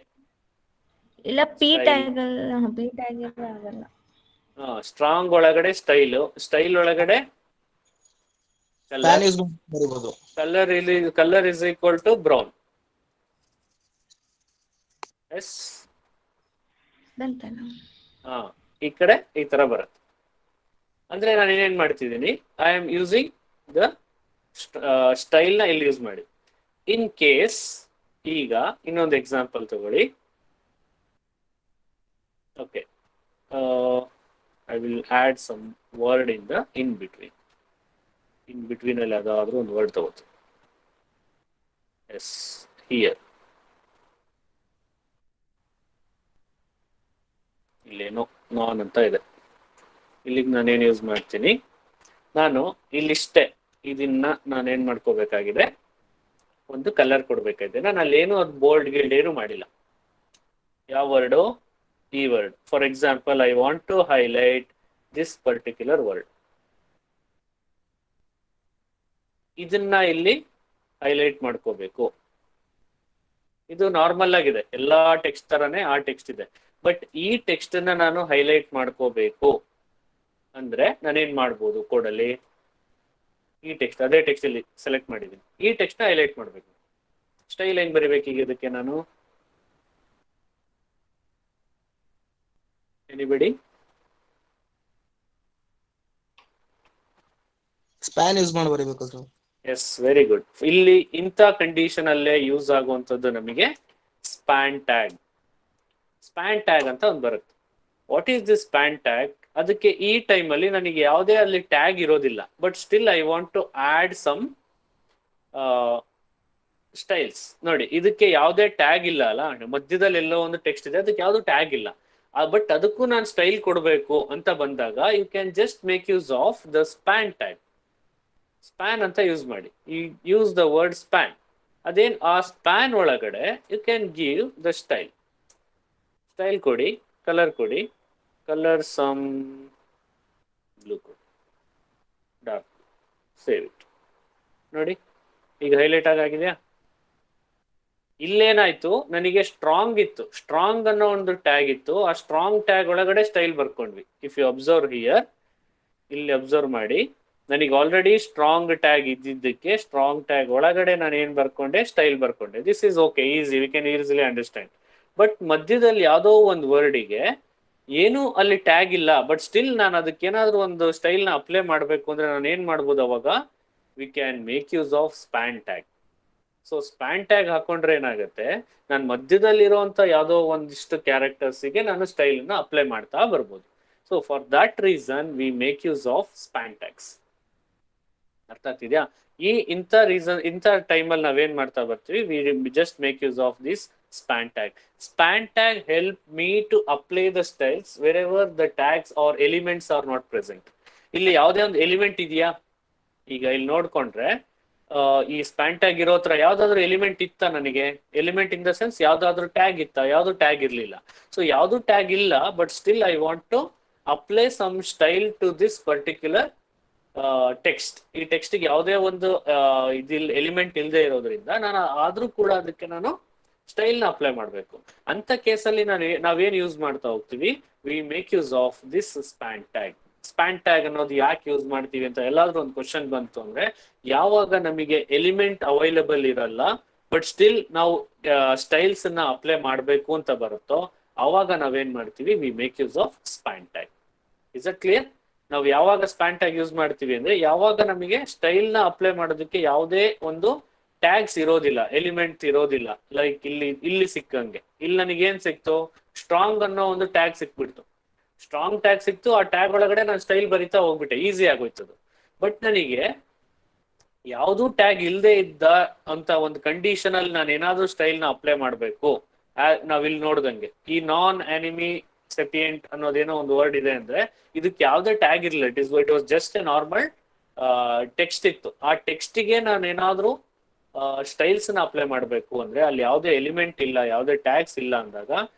Speaker 2: ಇಲ್ಲ, ಪಿ ಟ್ಯಾಗ್ ಆಗಲ್ಲ.
Speaker 1: ಸ್ಟ್ರಾಂಗ್ ಒಳಗಡೆ ಸ್ಟೈಲ್ ಒಳಗಡೆ colour is equal to brown. Yes, ಈ ಕಡೆ ಈ ತರ ಬರುತ್ತೆ. ಅಂದ್ರೆ ನಾನು ಏನೇನ್ ಮಾಡ್ತಿದ್ದೀನಿ, I am using the style ನ ಇಲ್ಲಿ ಯೂಸ್ ಮಾಡಿ. ಇನ್ ಕೇಸ್ ಈಗ ಇನ್ನೊಂದು ಎಕ್ಸಾಂಪಲ್ ತಗೊಳ್ಳಿ. Okay, I will add some word in the in between ಅಲ್ಲಿ ಯಾವ್ದಾದ್ರು ಒಂದು ವರ್ಡ್ ತಗೋತೀನಿ. ಎಸ್, ಹಿಯರ್ ಇಲ್ಲೇನೋ ನಾನ್ ಅಂತ ಇದೆ, ಇಲ್ಲಿಗೆ ನಾನೇನು ಯೂಸ್ ಮಾಡ್ತೀನಿ, ನಾನು ಇಲ್ಲಿಷ್ಟೇ ಇದನ್ನ ನಾನೇನ್ ಮಾಡ್ಕೋಬೇಕಾಗಿದೆ, ಒಂದು ಕಲರ್ ಕೊಡ್ಬೇಕಾಗಿದೆ. ನಾನು ಅಲ್ಲೇನು ಅದು ಬೋಲ್ಡ್ ಗಿಲ್ಡ್ ಏನು ಮಾಡಿಲ್ಲ. ಯಾವ ವರ್ಡು? ಈ word. For example, I want to highlight this particular word. ಇದನ್ನ ಇಲ್ಲಿ ಹೈಲೈಟ್ ಮಾಡ್ಕೋಬೇಕು. ಇದು ನಾರ್ಮಲ್ ಆಗಿದೆ, ಎಲ್ಲಾ ಟೆಕ್ಸ್ಟ್ ತರಾನೇ ಆ ಟೆಕ್ಸ್ಟ್ ಇದೆ. ಬಟ್ ಈ ಟೆಕ್ಸ್ಟ್ ಅನ್ನ ನಾನು ಹೈಲೈಟ್ ಮಾಡ್ಕೋಬೇಕು ಅಂದ್ರೆ ನಾನೇನ್ ಮಾಡ್ಬೋದು ಕೋಡಲ್ಲಿ? ಈ ಟೆಕ್ಸ್ಟ್, ಅದೇ ಟೆಕ್ಸ್ಟ್ ಇಲ್ಲಿ ಸೆಲೆಕ್ಟ್ ಮಾಡಿದ್ದೀನಿ, ಈ ಟೆಕ್ಸ್ಟ್ ನ ಹೈಲೈಟ್ ಮಾಡ್ಬೇಕು. ಸ್ಟೈಲ್ ಹೆಂಗ್ ಬರಿಬೇಕು ಈಗ ಇದಕ್ಕೆ ನಾನು? ಎನಿಬಡಿ?
Speaker 3: ಸ್ಪ್ಯಾನ್ ಯೂಸ್ ಮಾಡಿ ಬರೀಬೇಕು ಸರ್.
Speaker 1: S, very good. ಇಲ್ಲಿ ಇಂಥ ಕಂಡೀಷನ್ ಅಲ್ಲೇ ಯೂಸ್ ಆಗುವಂಥದ್ದು ನಮಗೆ ಸ್ಪ್ಯಾನ್ ಟ್ಯಾಗ್. ಸ್ಪ್ಯಾನ್ ಟ್ಯಾಗ್ ಅಂತ ಒಂದು ಬರುತ್ತೆ. What is this span tag? ಅದಕ್ಕೆ ಈ ಟೈಮಲ್ಲಿ ನನಗೆ ಯಾವುದೇ ಅಲ್ಲಿ ಟ್ಯಾಗ್ ಇರೋದಿಲ್ಲ, but still I want to add some styles. ನೋಡಿ, ಇದಕ್ಕೆ ಯಾವುದೇ ಟ್ಯಾಗ್ ಇಲ್ಲ ಅಲ್ಲ, ಮಧ್ಯದಲ್ಲಿ ಎಲ್ಲೋ ಒಂದು ಟೆಕ್ಸ್ಟ್ ಇದೆ, ಅದಕ್ಕೆ ಯಾವುದು ಟ್ಯಾಗ್ ಇಲ್ಲ. ಬಟ್ ಅದಕ್ಕೂ ನಾನು ಸ್ಟೈಲ್ ಕೊಡಬೇಕು ಅಂತ ಬಂದಾಗ you can just make use of the span tag. Span ಅಂತ ಯೂಸ್ ಮಾಡಿ, ಯೂಸ್ ದ ವರ್ಡ್ ಸ್ಪ್ಯಾನ್. ಅದೇನ್ ಆ ಸ್ಪ್ಯಾನ್ ಒಳಗಡೆ you can give the style. Style ಕೊಡಿ, ಕಲರ್ ಕೊಡಿ, ಕಲರ್ ಸಮ್ ಬ್ಲೂ ಕೊಡಿ, ಡಾರ್ಕ್, ಸೇವ್ ಇಟ್. ನೋಡಿ, ಈಗ ಹೈಲೈಟ್ ಆಗಿದೆಯಾ? ಇಲ್ಲೇನಾಯ್ತು, ನನಗೆ ಸ್ಟ್ರಾಂಗ್ ಇತ್ತು, ಸ್ಟ್ರಾಂಗ್ ಅನ್ನೋ ಒಂದು ಟ್ಯಾಗ್ ಇತ್ತು, ಆ ಸ್ಟ್ರಾಂಗ್ ಟ್ಯಾಗ್ ಒಳಗಡೆ ಸ್ಟೈಲ್ ಬರ್ಕೊಂಡ್ವಿ. ಇಫ್ ಯು ಅಬ್ಸರ್ವ್ ಹಿಯರ್, ಇಲ್ಲಿ ಅಬ್ಸರ್ವ್ ಮಾಡಿ, ನನಗೆ ಆಲ್ರೆಡಿ ಸ್ಟ್ರಾಂಗ್ ಟ್ಯಾಗ್ ಇದ್ದಿದ್ದಕ್ಕೆ ಸ್ಟ್ರಾಂಗ್ ಟ್ಯಾಗ್ ಒಳಗಡೆ ನಾನು ಏನ್ ಬರ್ಕೊಂಡೆ, ಸ್ಟೈಲ್ ಬರ್ಕೊಂಡೆ. This is okay, easy, we can easily understand. But ಮಧ್ಯದಲ್ಲಿ ಯಾವುದೋ ಒಂದು ವರ್ಡಿಗೆ ಏನು ಅಲ್ಲಿ ಟ್ಯಾಗ್ ಇಲ್ಲ, ಬಟ್ ಸ್ಟಿಲ್ ನಾನು ಅದಕ್ಕೆ ಏನಾದ್ರೂ ಒಂದು ಸ್ಟೈಲ್ ನ ಅಪ್ಲೈ ಮಾಡಬೇಕು ಅಂದ್ರೆ ನಾನು ಏನ್ ಮಾಡ್ಬೋದು ಅವಾಗ? V can make use of span tag. So span tag ಹಾಕೊಂಡ್ರೆ ಏನಾಗುತ್ತೆ, ನಾನು ಮಧ್ಯದಲ್ಲಿರುವಂತ ಯಾವುದೋ ಒಂದಿಷ್ಟು ಕ್ಯಾರೆಕ್ಟರ್ಸ್ಗೆ ನಾನು ಸ್ಟೈಲ್ ನ ಅಪ್ಲೈ ಮಾಡ್ತಾ ಬರ್ಬೋದು. So for that reason we make use of span tags. ಅರ್ಥ ಆಗ್ತಿದ್ಯಾ? ಇಂಥ ಟೈಮಲ್ಲಿ ನಾವೇನ್ ಮಾಡ್ತಾ ಬರ್ತೀವಿ, we just make use of this span tag. Span tag help me to apply the styles wherever the tags or elements are not present. ಇಲ್ಲಿ ಯಾವುದೇ ಒಂದು ಎಲಿಮೆಂಟ್ ಇದೆಯಾ? ಈಗ ಇಲ್ಲಿ ನೋಡ್ಕೊಂಡ್ರೆ ಈ ಸ್ಪ್ಯಾನ್ ಟ್ಯಾಗ್ ಇರೋ ಹತ್ರ ಯಾವ್ದಾದ್ರು ಎಲಿಮೆಂಟ್ ಇತ್ತ ನನಗೆ? ಎಲಿಮೆಂಟ್ ಇನ್ ದ ಸೆನ್ಸ್ ಯಾವ್ದಾದ್ರು ಟ್ಯಾಗ್ ಇತ್ತ? ಯಾವ್ದು ಟ್ಯಾಗ್ ಇರ್ಲಿಲ್ಲ. ಸೊ ಯಾವ್ದು ಟ್ಯಾಗ್ ಇಲ್ಲ, but still I want to apply some style to this particular text. ಈ ಟೆಕ್ಸ್ಟ್ಗೆ ಯಾವುದೇ ಒಂದು ಎಲಿಮೆಂಟ್ ಇಲ್ಲದೆ ಇರೋದ್ರಿಂದ ನಾನು ಆದ್ರೂ ಕೂಡ ಅದಕ್ಕೆ ನಾನು ಸ್ಟೈಲ್ ನ ಅಪ್ಲೈ ಮಾಡಬೇಕು. ಅಂತ ಕೇಸಲ್ಲಿ ನಾವೇನ್ ಯೂಸ್ ಮಾಡ್ತಾ ಹೋಗ್ತೀವಿ, V make use of this span tag. Span tag ಅನ್ನೋದು ಯಾಕೆ ಯೂಸ್ ಮಾಡ್ತೀವಿ ಅಂತ ಎಲ್ಲಾದ್ರೂ ಒಂದು ಕ್ವಶನ್ ಬಂತು ಅಂದ್ರೆ, ಯಾವಾಗ ನಮಗೆ ಎಲಿಮೆಂಟ್ ಅವೈಲಬಲ್ ಇರಲ್ಲ ಬಟ್ ಸ್ಟಿಲ್ ನಾವು ಸ್ಟೈಲ್ಸ್ ಅನ್ನ ಅಪ್ಲೈ ಮಾಡಬೇಕು ಅಂತ ಬರುತ್ತೋ, ಅವಾಗ ನಾವೇನ್ ಮಾಡ್ತೀವಿ, V make use of span tag. Is it clear? ನಾವು ಯಾವಾಗ ಸ್ಪ್ಯಾನ್ ಟ್ಯಾಗ್ ಯೂಸ್ ಮಾಡ್ತೀವಿ ಅಂದ್ರೆ, ಯಾವಾಗ ನಮಗೆ ಸ್ಟೈಲ್ ನ ಅಪ್ಲೈ ಮಾಡೋದಕ್ಕೆ ಯಾವುದೇ ಒಂದು ಟ್ಯಾಗ್ಸ್ ಇರೋದಿಲ್ಲ, ಎಲಿಮೆಂಟ್ ಇರೋದಿಲ್ಲ. ಲೈಕ್ ಇಲ್ಲಿ ಸಿಕ್ಕಂಗೆ, ಇಲ್ಲಿ ನನಗೆ ಏನ್ ಸಿಕ್ತು, ಸ್ಟ್ರಾಂಗ್ ಅನ್ನೋ ಒಂದು ಟ್ಯಾಗ್ ಸಿಕ್ಬಿಡ್ತು. ಸ್ಟ್ರಾಂಗ್ ಟ್ಯಾಗ್ ಸಿಕ್ತು, ಆ ಟ್ಯಾಗ್ ಒಳಗಡೆ ನಾನು ಸ್ಟೈಲ್ ಬರಿತಾ ಹೋಗ್ಬಿಟ್ಟೆ, ಈಸಿ ಆಗೋಯ್ತದು. ಬಟ್ ನನಗೆ ಯಾವ್ದು ಟ್ಯಾಗ್ ಇಲ್ಲದೆ ಇದ್ದ ಅಂತ ಒಂದು ಕಂಡೀಷನ್ ಅಲ್ಲಿ ನಾನು ಏನಾದ್ರೂ ಸ್ಟೈಲ್ ನ ಅಪ್ಲೈ ಮಾಡಬೇಕು. ನಾವಿಲ್ಲಿ ನೋಡ್ದಂಗೆ ಈ ನಾನ್ ಆನಿಮಿ ಸೆಪಿಯೆಂಟ್ ಅನ್ನೋದೇನೋ ಒಂದು ವರ್ಡ್ ಇದೆ ಅಂದ್ರೆ, ಇದಕ್ಕೆ ಯಾವ್ದೇ ಟ್ಯಾಗ್ ಇರಲಿಲ್ಲ. It was just A normal text ಇತ್ತು. ಆ ಟೆಕ್ಸ್ಟಿಗೆ ನಾನು ಏನಾದ್ರೂ ಸ್ಟೈಲ್ಸ್ ನ ಅಪ್ಲೈ ಮಾಡಬೇಕು ಅಂದ್ರೆ, ಅಲ್ಲಿ ಯಾವುದೇ ಎಲಿಮೆಂಟ್ ಇಲ್ಲ, ಯಾವುದೇ ಟ್ಯಾಗ್ಸ್ ಇಲ್ಲ ಅಂದಾಗ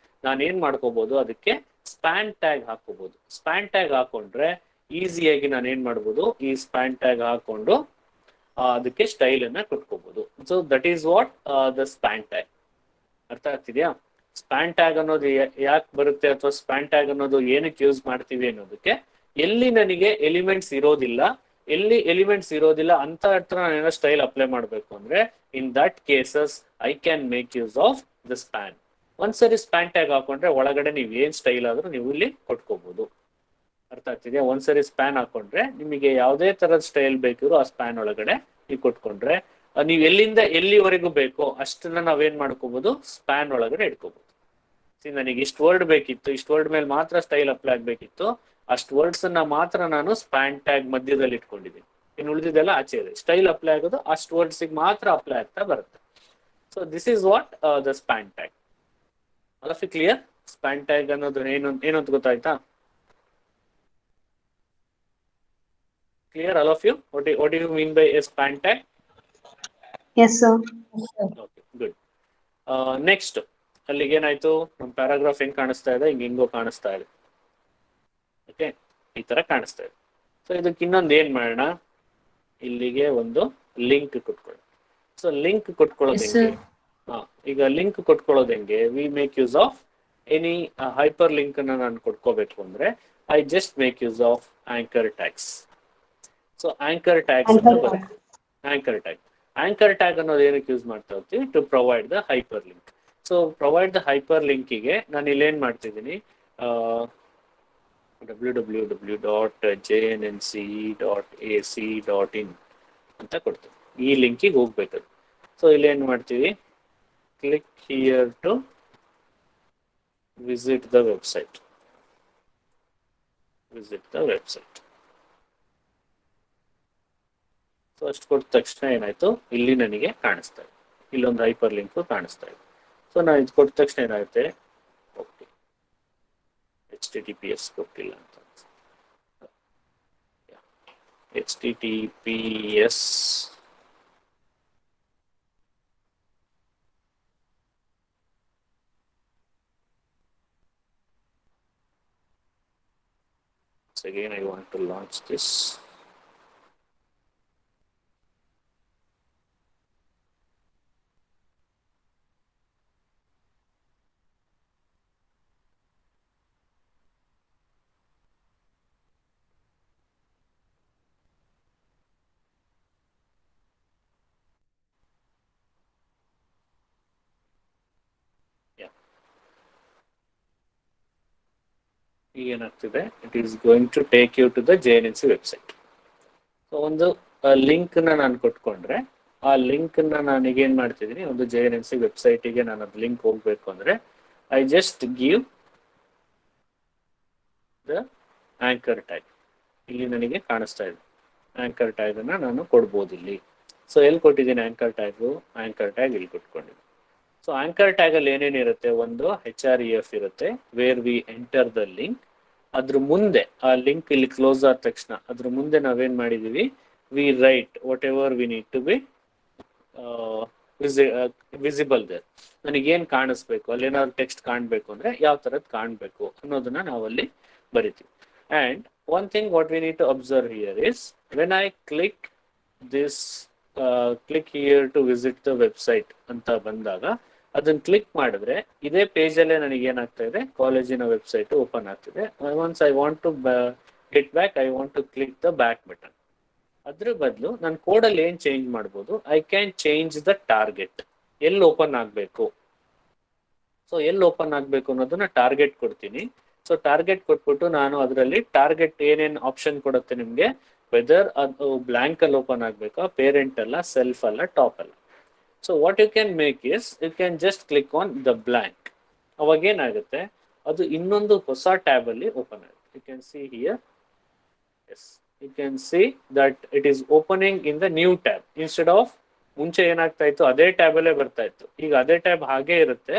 Speaker 1: ನಾನು ಏನ್ ಮಾಡ್ಕೋಬಹುದು, ಅದಕ್ಕೆ ಸ್ಪ್ಯಾನ್ ಟ್ಯಾಗ್ ಹಾಕೋಬಹುದು. ಸ್ಪ್ಯಾನ್ ಟ್ಯಾಗ್ ಹಾಕೊಂಡ್ರೆ ಈಸಿಯಾಗಿ ನಾನು ಏನ್ ಮಾಡ್ಬೋದು, ಈ ಸ್ಪ್ಯಾನ್ ಟ್ಯಾಗ್ ಹಾಕೊಂಡು ಅದಕ್ಕೆ ಸ್ಟೈಲ್ ಅನ್ನ ಕೊಟ್ಕೋಬಹುದು. So that is what the span tag. ಅರ್ಥ ಆಗ್ತಿದ್ಯಾ? ಸ್ಪ್ಯಾನ್ ಟ್ಯಾಗ್ ಅನ್ನೋದು ಯಾಕೆ ಬರುತ್ತೆ, ಅಥವಾ ಸ್ಪ್ಯಾನ್ ಟ್ಯಾಗ್ ಅನ್ನೋದು ಏನಕ್ಕೆ ಯೂಸ್ ಮಾಡ್ತೀವಿ ಅನ್ನೋದಕ್ಕೆ, ಎಲ್ಲಿ ನನಗೆ ಎಲಿಮೆಂಟ್ಸ್ ಇರೋದಿಲ್ಲ, ಎಲ್ಲಿ ಎಲಿಮೆಂಟ್ಸ್ ಇರೋದಿಲ್ಲ ಅಂತ ಹತ್ರ ನಾನು ಸ್ಟೈಲ್ ಅಪ್ಲೈ ಮಾಡಬೇಕು ಅಂದ್ರೆ, in that cases I can make use of the span. ಒಂದ್ಸರಿ ಸ್ಪ್ಯಾನ್ ಟ್ಯಾಗ್ ಹಾಕೊಂಡ್ರೆ ಒಳಗಡೆ ನೀವು ಏನ್ ಸ್ಟೈಲ್ ಆದ್ರೂ ನೀವು ಇಲ್ಲಿ ಕೊಟ್ಕೋಬಹುದು. ಅರ್ಥ ಆಗ್ತಿದೆಯಾ? ಒಂದ್ಸರಿ ಸ್ಪ್ಯಾನ್ ಹಾಕೊಂಡ್ರೆ ನಿಮಗೆ ಯಾವುದೇ ತರದ ಸ್ಟೈಲ್ ಬೇಕಿರೋ ಆ ಸ್ಪ್ಯಾನ್ ಒಳಗಡೆ ನೀವು ಕೊಟ್ಕೊಂಡ್ರೆ, ನೀವು ಎಲ್ಲಿಂದ ಎಲ್ಲಿವರೆಗೂ ಬೇಕೋ ಅಷ್ಟನ್ನ ನಾವೇನ್ ಮಾಡ್ಕೋಬಹುದು, ಸ್ಪ್ಯಾನ್ ಒಳಗಡೆ ಇಟ್ಕೋಬಹುದು. ನನಗೆ ಇಷ್ಟು ವರ್ಡ್ ಬೇಕಿತ್ತು, ಇಷ್ಟು ವರ್ಡ್ ಮೇಲೆ ಮಾತ್ರ ಸ್ಟೈಲ್ ಅಪ್ಲೈ ಆಗ್ಬೇಕಿತ್ತು, ಅಷ್ಟು ವರ್ಡ್ಸ್ ಅನ್ನ ಮಾತ್ರ ನಾನು ಸ್ಪ್ಯಾನ್ ಟ್ಯಾಗ್ ಮಧ್ಯದಲ್ಲಿ ಇಟ್ಕೊಂಡಿದ್ದೀನಿ. ಇನ್ನು ಉಳಿದಿದ್ದೆಲ್ಲ ಆಚೆ ಇದೆ. ಸ್ಟೈಲ್ ಅಪ್ಲೈ ಆಗೋದು ಅಷ್ಟು ವರ್ಡ್ಸ್ ಮಾತ್ರ ಅಪ್ಲೈ ಆಗ್ತಾ ಬರುತ್ತೆ. So this is what the span tag. All of you clear? Span tag ಅನ್ನೋದು ಏನು ಅಂತ ಗೊತ್ತಾಯ್ತಾ? Clear all of you? What do you mean by a span tag?
Speaker 5: Yes, sir.
Speaker 1: Okay, good. Next, ಅಲ್ಲಿಗೆ ಏನಾಯ್ತು, ನಮ್ಮ paragraph ಹೆಂಗ್ ಕಾಣಿಸ್ತಾ ಇದೆ, ಹಿಂಗೋ ಕಾಣಿಸ್ತಾ ಇದೆ. ಓಕೆ, ಈ ತರ ಕಾಣಿಸ್ತಾ ಇದೆ. ಸೊ ಇದಕ್ಕೆ ಇನ್ನೊಂದು ಏನ್ ಮಾಡೋಣ, ಇಲ್ಲಿಗೆ ಒಂದು ಲಿಂಕ್ ಕೊಟ್ಕೊಳ್ಳಿ. ಸೊ ಲಿಂಕ್ ಕೊಟ್ಕೊಳ್ಳೋದು ಹೆಂಗೆ? ಈಗ ಲಿಂಕ್ ಕೊಟ್ಕೊಳ್ಳೋದು ಹೆಂಗೆ, we make use of any hyperlink ಅನ್ನ ನಾನು ಕೊಟ್ಕೋಬೇಕು ಅಂದ್ರೆ, I just make use of anchor tags. So anchor tags ಅಂತ ಬರುತ್ತೆ. ಆಂಕರ್ ಟ್ಯಾಗ್ ಅನ್ನೋದು ಏನಕ್ಕೆ ಯೂಸ್ ಮಾಡ್ತಾ ಹೋಗ್ತೀವಿ, to provide the hyperlink. So provide the ಹೈಪರ್ ಲಿಂಕಿಗೆ ನಾನು ಇಲ್ಲೇನ್ ಮಾಡ್ತಿದ್ದೀನಿ, www.jnnce.ac.in ಅಂತ ಕೊಡ್ತೀವಿ. ಈ ಲಿಂಕಿಗೆ ಹೋಗ್ಬೇಕು. ಸೊ ಇಲ್ಲಿ ಏನು ಮಾಡ್ತೀವಿ, click here to visit the website. So ಅಷ್ಟು ಕೊಟ್ಟ ತಕ್ಷಣ ಏನಾಯ್ತು, ಇಲ್ಲಿ ನನಗೆ ಕಾಣಿಸ್ತಾ ಇದೆ, ಇಲ್ಲೊಂದು ಹೈಪರ್ ಲಿಂಕ್ ಕಾಣಿಸ್ತಾ ಇದೆ. ಸೊ ನಾನು ಇದು ಕೊಟ್ಟ ತಕ್ಷಣ ಏನಾಗುತ್ತೆ, ಓಕೆ HTTPS ಕೊಟ್ಟಿಲ್ಲ ಅಂತ HTTPS again I want to launch this. ಏನಾಗ್ತಿದೆ, it is going to take you to the JNNC website. So ಒಂದು ಲಿಂಕ್ ನಾನು ಕೊಟ್ಕೊಂಡ್ರೆ, ಆ ಲಿಂಕ್ ನಾನೀಗೇನ್ ಮಾಡ್ತಿದ್ದೀನಿ, ಒಂದು JNNC ವೆಬ್ಸೈಟಿಗೆ ನಾನು ಅದು ಲಿಂಕ್ ಹೋಗ್ಬೇಕು ಅಂದ್ರೆ I just give the anchor tag. ಇಲ್ಲಿ ನನಗೆ ಕಾಣಿಸ್ತಾ ಇದೆ ಆಂಕರ್ ಟ್ಯಾಗ್ ಅನ್ನ ನಾನು ಕೊಡ್ಬೋದು ಇಲ್ಲಿ. ಸೊ ಎಲ್ಲಿ ಕೊಟ್ಟಿದ್ದೀನಿ ಆಂಕರ್ ಟ್ಯಾಗ್ ಇಲ್ಲಿ ಕೊಟ್ಕೊಂಡಿದ್ದೀನಿ. ಸೊ ಆಂಕರ್ ಟ್ಯಾಗ್ ಅಲ್ಲಿ ಏನೇನಿರುತ್ತೆ, ಒಂದು HREF ಇರುತ್ತೆ, where we enter the link. ಅದ್ರ ಮುಂದೆ ಆ ಲಿಂಕ್ ಇಲ್ಲಿ ಕ್ಲೋಸ್ ಆದ ತಕ್ಷಣ ಅದ್ರ ಮುಂದೆ ನಾವೇನ್ ಮಾಡಿದೀವಿ, we write whatever we need to be visible there. ನನಗೇನ್ ಕಾಣಿಸ್ಬೇಕು, ಅಲ್ಲಿ ಏನಾದ್ರು ಟೆಕ್ಸ್ಟ್ ಕಾಣ್ಬೇಕು ಅಂದ್ರೆ ಯಾವ ತರದ್ ಕಾಣ್ಬೇಕು ಅನ್ನೋದನ್ನ ನಾವಲ್ಲಿ ಬರಿತೀವಿ. And one thing what we need to observe here is, when I click this click here to visit the website ಅಂತ ಬಂದಾಗ ಅದನ್ನ ಕ್ಲಿಕ್ ಮಾಡಿದ್ರೆ ಇದೇ ಪೇಜ್ ಅಲ್ಲೇ ನನಗೆ ಏನಾಗ್ತಾ ಇದೆ, ಕಾಲೇಜಿನ ವೆಬ್ಸೈಟ್ ಓಪನ್ ಆಗ್ತಿದೆ. Once I want to get back, I want to click the back button. ಅದ್ರ ಬದಲು ನಾನು ಕೋಡಲ್ಲಿ ಏನ್ ಚೇಂಜ್ ಮಾಡ್ಬೋದು, I can change the target, ಎಲ್ಲಿ ಓಪನ್ ಆಗಬೇಕು. ಸೊ ಎಲ್ಲಿ ಓಪನ್ ಆಗಬೇಕು ಅನ್ನೋದನ್ನ ಟಾರ್ಗೆಟ್ ಕೊಡ್ತೀನಿ. ಸೊ ಟಾರ್ಗೆಟ್ ಕೊಟ್ಬಿಟ್ಟು ನಾನು ಅದರಲ್ಲಿ ಟಾರ್ಗೆಟ್ ಏನೇನು ಆಪ್ಷನ್ ಕೊಡುತ್ತೆ ನಿಮ್ಗೆ, ವೆದರ್ ಅದು ಬ್ಲಾಂಕ್ ಅಲ್ಲಿ ಓಪನ್ ಆಗ್ಬೇಕಾ, ಪೇರೆಂಟ್ ಅಲ್ಲ, ಸೆಲ್ಫ್ ಅಲ್ಲ, ಟಾಪ್ ಅಲ್ಲ. So what you can make is, you can just click on the blank. ಅವಾಗ ಏನಾಗುತ್ತೆ, ಅದು ಇನ್ನೊಂದು ಹೊಸ ಟ್ಯಾಬ್ ಅಲ್ಲಿ ಓಪನ್ ಆಗುತ್ತೆ. You can see here, yes you can see that it is opening in the new tab instead of ಮುಂಚೆ ಏನಾಗ್ತಾ ಇತ್ತು ಅದೇ ಟ್ಯಾಬ್ ಅಲ್ಲೇ ಬರ್ತಾ ಇತ್ತು. ಈಗ ಅದೇ ಟ್ಯಾಬ್ ಹಾಗೆ ಇರುತ್ತೆ,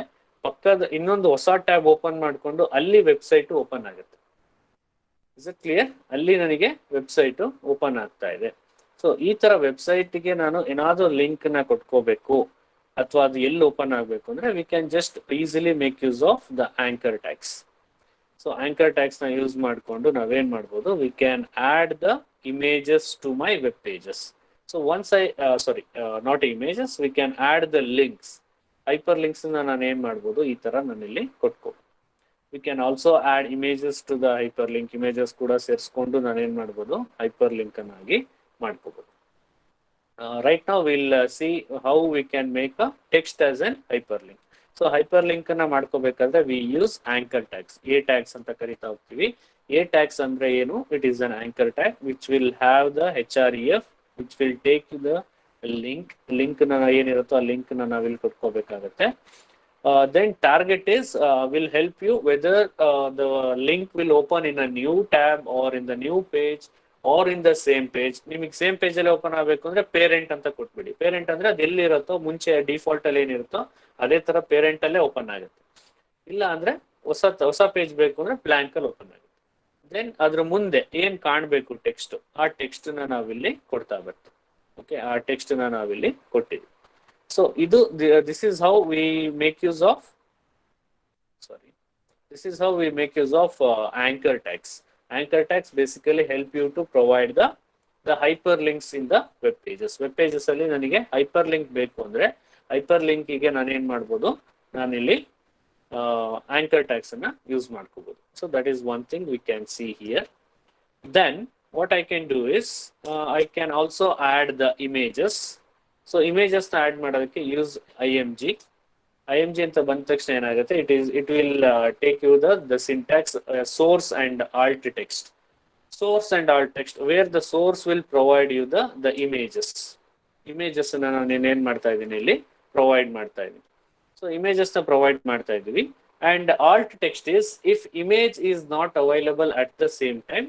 Speaker 1: ಪಕ್ಕದ ಇನ್ನೊಂದು ಹೊಸ ಟ್ಯಾಬ್ ಓಪನ್ ಮಾಡಿಕೊಂಡು ಅಲ್ಲಿ ವೆಬ್ಸೈಟ್ ಓಪನ್ ಆಗುತ್ತೆ. Is it clear? ಅಲ್ಲಿ ನನಗೆ ವೆಬ್ಸೈಟ್ ಓಪನ್ ಆಗ್ತಾ ಇದೆ. ಸೊ ಈ ತರ ವೆಬ್ಸೈಟ್ಗೆ ನಾನು ಏನಾದರೂ ಲಿಂಕ್ ನ ಕೊಟ್ಕೋಬೇಕು ಅಥವಾ ಅದು ಎಲ್ಲಿ ಓಪನ್ ಆಗಬೇಕು ಅಂದ್ರೆ we can just easily make use of the anchor tags. So anchor tags ನ ಯೂಸ್ ಮಾಡಿಕೊಂಡು ನಾವೇನ್ ಮಾಡ್ಬೋದು, we can add the images to my web pages. So once not images, we can add the links. Hyperlinks ನಾನು ಏನ್ ಮಾಡ್ಬೋದು, ಈ ತರ ನಾನಿಲ್ಲಿ ಕೊಟ್ಕೋಬೋದು. We can also add images to the hyperlink. Images ಕೂಡ ಸೇರಿಸ್ಕೊಂಡು ನಾನೇನ್ ಮಾಡ್ಬೋದು, ಹೈಪರ್ ಲಿಂಕ್ ಅನ್ನಾಗಿ ಮಾಡ್ಕೋಬಹುದು. Right now will see how we can make a text as an hyperlink. So hyperlink ಅನ್ನ ಮಾಡ್ಕೋಬೇಕಾದ್ರೆ we use anchor tags, A tags ಅಂತ ಕರಿತಾ ಹೋಗ್ತೀವಿ. ಎ ಟ್ಯಾಗ್ಸ್ ಅಂದ್ರೆ ಏನು, it is an anchor tag which will have the HREF which will take the link ಏನಿರುತ್ತೋ ಆ link ನಾವಿಲ್ಲಿ ಕೊಟ್ಕೋಬೇಕಾಗತ್ತೆ. Then target is will help you whether the link will open in a new tab or in the new page or in the same page. ನಿಮಗೆ same page ಅಲ್ಲಿ open ಆಗಬೇಕು ಅಂದ್ರೆ parent ಅಂತ ಕೊಟ್ಬಿಡಿ. ಪೇರೆಂಟ್ ಅಂದ್ರೆ ಅದು ಎಲ್ಲಿರುತ್ತೋ ಮುಂಚೆ ಡಿಫಾಲ್ಟ್ ಅಲ್ಲಿ ಏನಿರುತ್ತೋ ಅದೇ ತರ ಪೇರೆಂಟ್ ಅಲ್ಲೇ ಓಪನ್ ಆಗುತ್ತೆ. ಇಲ್ಲ ಅಂದ್ರೆ ಹೊಸ ಪೇಜ್ ಬೇಕು ಅಂದ್ರೆ ಬ್ಲಾಂಕ್ ಅಲ್ಲಿ ಓಪನ್ ಆಗುತ್ತೆ. ದೆನ್ ಅದ್ರ ಮುಂದೆ ಏನ್ ಕಾಣ್ಬೇಕು ಟೆಕ್ಸ್ಟ್, ಆ ಟೆಕ್ಸ್ಟ್ ನಾವಿಲ್ಲಿ ಕೊಡ್ತಾ ಬರ್ತೀವಿ. ಓಕೆ, ಆ ಟೆಕ್ಸ್ಟ್ ನಾವಿಲ್ಲಿ ಕೊಟ್ಟಿದ್ವಿ. So this is how we make use of anchor tags. Anchor tags basically help you to provide the hyperlinks in the web pages. Web pages ಅಲ್ಲಿ ನನಗೆ hyperlink ಬೇಕು ಅಂದ್ರೆ hyperlink ಗೆ ನಾನು ಏನು ಮಾಡಬಹುದು, ನಾನು ಇಲ್ಲಿ anchor tags ಅನ್ನ ಯೂಸ್ ಮಾಡ್ಕೋಬಹುದು. So that is one thing we can see here. Then what I can do is I can also add the images. So images ನ ಆಡ್ ಮಾಡೋದಕ್ಕೆ ಯೂಸ್ IMG. IMG ಅಂತ ಬಂದ ತಕ್ಷಣ ಏನಾಗುತ್ತೆ, it will take you the syntax, source and alt text. Source and alt text, where the source will provide you the images. Images ನಾನು ಏನ್ ಮಾಡ್ತಾ ಇದ್ದೀನಿ ಇಲ್ಲಿ ಪ್ರೊವೈಡ್ ಮಾಡ್ತಾ ಇದ್ದೀನಿ. ಸೊ ಇಮೇಜಸ್ ನ ಪ್ರೊವೈಡ್ ಮಾಡ್ತಾ ಇದೀವಿ. And alt text is if image is not available at the same time,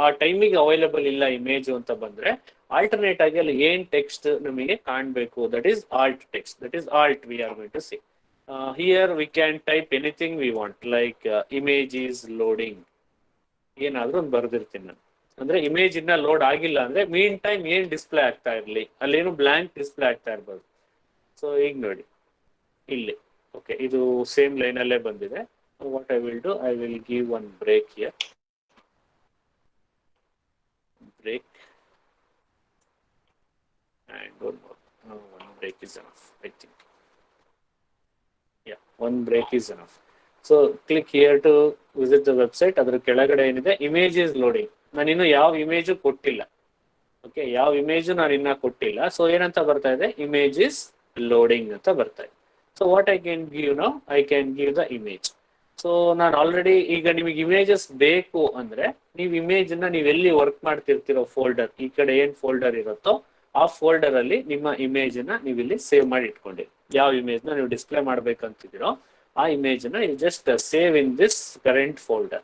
Speaker 1: ಆ ಟೈಮಿಗೆ ಅವೈಲಬಲ್ ಇಲ್ಲ ಇಮೇಜ್ ಅಂತ ಬಂದ್ರೆ ಆಲ್ಟರ್ನೇಟ್ ಆಗಿ ಅಲ್ಲಿ ಏನ್ ಟೆಕ್ಸ್ಟ್ ನಮಗೆ ಕಾಣಬೇಕು, that is alt text, that is alt we are going to see. Here we can type anything we want, like image is loading, ಏನಾದ್ರೂ ಒಂದು ಬರ್ದಿರ್ತೀನಿ ನಾನು. ಅಂದ್ರೆ ಇಮೇಜ್ ಇನ್ನ ಲೋಡ್ ಆಗಿಲ್ಲ ಅಂದ್ರೆ ಮೀನ್ ಟೈಮ್ ಏನ್ ಡಿಸ್ಪ್ಲೇ ಆಗ್ತಾ ಇರ್ಲಿ, ಅಲ್ಲೇನು ಬ್ಲಾಂಕ್ ಡಿಸ್ಪ್ಲೇ ಆಗ್ತಾ ಇರ್ಬೋದು. ಸೊ ಈಗ ನೋಡಿ ಇಲ್ಲಿ, ಓಕೆ, ಇದು ಸೇಮ್ ಲೈನ್ ಅಲ್ಲೇ ಬಂದಿದೆ. What I will do, I will give one break here, break and one more. One break is enough, I think. Yeah, one break is enough. So click here to visit the website. ಅದರ ಕೆಳಗಡೆ ಏನಿದೆ, image is loading. ನಾನು ಇನ್ನು ಯಾವ image ಕೊಟ್ಟಿಲ್ಲ. Okay, ಯಾವ image ನಾನು ಇನ್ನ ಕೊಟ್ಟಿಲ್ಲ. ಸೊ ಏನಂತ ಬರ್ತಾ ಇದೆ, ಇಮೇಜ್ ಇಸ್ ಲೋಡಿಂಗ್ ಅಂತ ಬರ್ತಾ ಇದೆ. So what I can give now, I can give the image. So ನಾನು ಆಲ್ರೆಡಿ, ಈಗ ನಿಮಗೆ ಇಮೇಜಸ್ ಬೇಕು ಅಂದ್ರೆ ನೀವು ಇಮೇಜ್ ನ ನೀವು ಎಲ್ಲಿ ವರ್ಕ್ ಮಾಡ್ತಿರ್ತಿರೋ ಫೋಲ್ಡರ್, ಈ ಕಡೆ ಏನ್ ಫೋಲ್ಡರ್ ಇರುತ್ತೋ ಆ ಫೋಲ್ಡರ್ ಅಲ್ಲಿ ನಿಮ್ಮ ಇಮೇಜ್ ನ ನೀವು ಇಲ್ಲಿ ಸೇವ್ ಮಾಡಿ ಇಟ್ಕೊಂಡಿರಿ. ಯಾವ ಇಮೇಜ್ ನ ನೀವು ಡಿಸ್ಪ್ಲೇ ಮಾಡ್ಬೇಕಂತಿದ್ದೀರೋ ಆ ಇಮೇಜ್ ನ you just save in this current folder.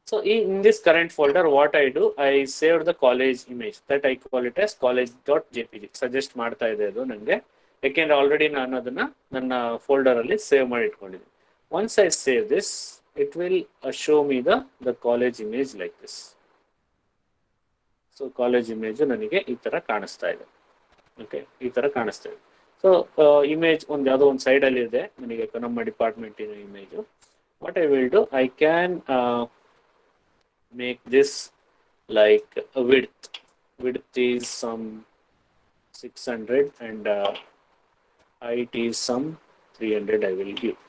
Speaker 1: So in this current folder, what I do, I saved the college image, that I call it as college.jpg. suggest ಮಾಡ್ತಾ ಇದೆ ಅದು ನನಗೆ, ಯಾಕೆಂದ್ರೆ ಆಲ್ರೆಡಿ ನಾನು ಅದನ್ನ ನನ್ನ ಫೋಲ್ಡರ್ ಅಲ್ಲಿ ಸೇವ್ ಮಾಡಿ ಇಟ್ಕೊಂಡಿದ್ದೀನಿ. Once I save this, it will show me the college image like this. So college image ನನಗೆ ಈ ತರ ಕಾಣಿಸ್ತಾ ಇದೆ. ಓಕೆ, ಈ ತರ ಕಾಣಿಸ್ತಾ ಇದೆ. ಸೊ ಇಮೇಜ್ ಒಂದು ಯಾವುದೋ ಒಂದು ಸೈಡ್ ಅಲ್ಲಿ ಇದೆ ನನಗೆ, ನಮ್ಮ department image. What I will do, I can make this like width is some 600 and height is some 300. I will give.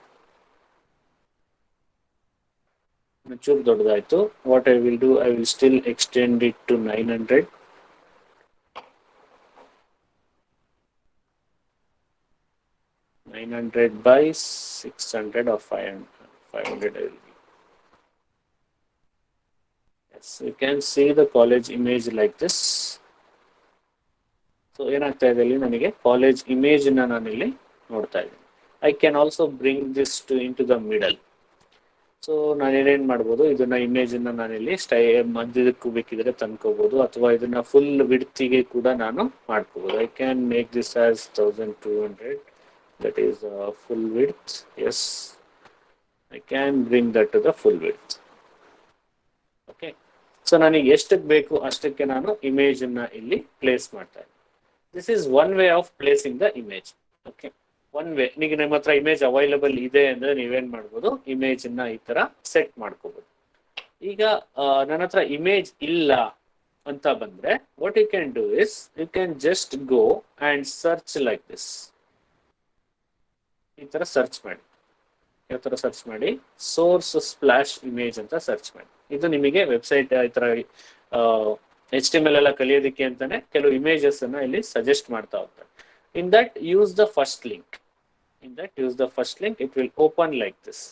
Speaker 1: ಚೂರು ದೊಡ್ಡದಾಯ್ತು. What I will do, I will still extend it to 900. by 600 or 500 I will give. Yes, you can see the college image like this. So ಏನಾಗ್ತಾ ಇದೆ ಇಲ್ಲಿ, ನನಗೆ college image ನಾನು ಇಲ್ಲಿ ನೋಡ್ತಾ ಇದ್ದೀನಿ. I can also bring this into the middle. So ನಾನೇನೇನು ಮಾಡ್ಬೋದು, ಇದನ್ನ ಇಮೇಜ್ ನಾನಿಲ್ಲಿ ಮಧ್ಯದಕ್ಕೂ ಬೇಕಿದ್ರೆ ತಂದ್ಕೋಬಹುದು, ಅಥವಾ ಇದನ್ನ ಫುಲ್ ವಿಡ್ತಿಗೆ ಕೂಡ ನಾನು ಮಾಡ್ಕೋಬಹುದು. I can make this as 1200. that is full width. Yes, I can bring that to the full width. Okay, so ನನಗೆ ಎಷ್ಟಕ್ಕೆ ಬೇಕು ಅಷ್ಟಕ್ಕೆ ನಾನು ಇಮೇಜ್ ಅನ್ನ ಇಲ್ಲಿ ಪ್ಲೇಸ್ ಮಾಡ್ತಾ ಇದ್ದೀನಿ. This is one way of placing the image. Okay, one way. ಈಗ ನಿಮ್ಮ ಹತ್ರ ಇಮೇಜ್ ಅವೈಲಬಲ್ ಇದೆ ಅಂದ್ರೆ ನೀವೇನ್ ಮಾಡ್ಬೋದು, ಇಮೇಜ್ ಅನ್ನ ಈ ತರ ಸೆಟ್ ಮಾಡ್ಕೋಬಹುದು. ಈಗ ನನ್ನ ಹತ್ರ ಇಮೇಜ್ ಇಲ್ಲ ಅಂತ ಬಂದ್ರೆ what you can do is, you can just go and search like this. ಈ ತರ ಸರ್ಚ್ ಮಾಡಿ, ಯಾವ ತರ ಸರ್ಚ್ ಮಾಡಿ, ಸೋರ್ಸ್ ಸ್ಪ್ಲಾಶ್ ಇಮೇಜ್ ಅಂತ ಸರ್ಚ್ ಮಾಡಿ. ಇದು ನಿಮಗೆ ವೆಬ್ಸೈಟ್ ಈ ತರ HTML ಎಲ್ಲ ಕಲಿಯೋದಕ್ಕೆ ಅಂತಾನೆ ಕೆಲವು ಇಮೇಜಸ್ ಅನ್ನ ಇಲ್ಲಿ ಸಜೆಸ್ಟ್ ಮಾಡ್ತಾ ಹೋಗ್ತಾರೆ. In that use the first link. It will open like this.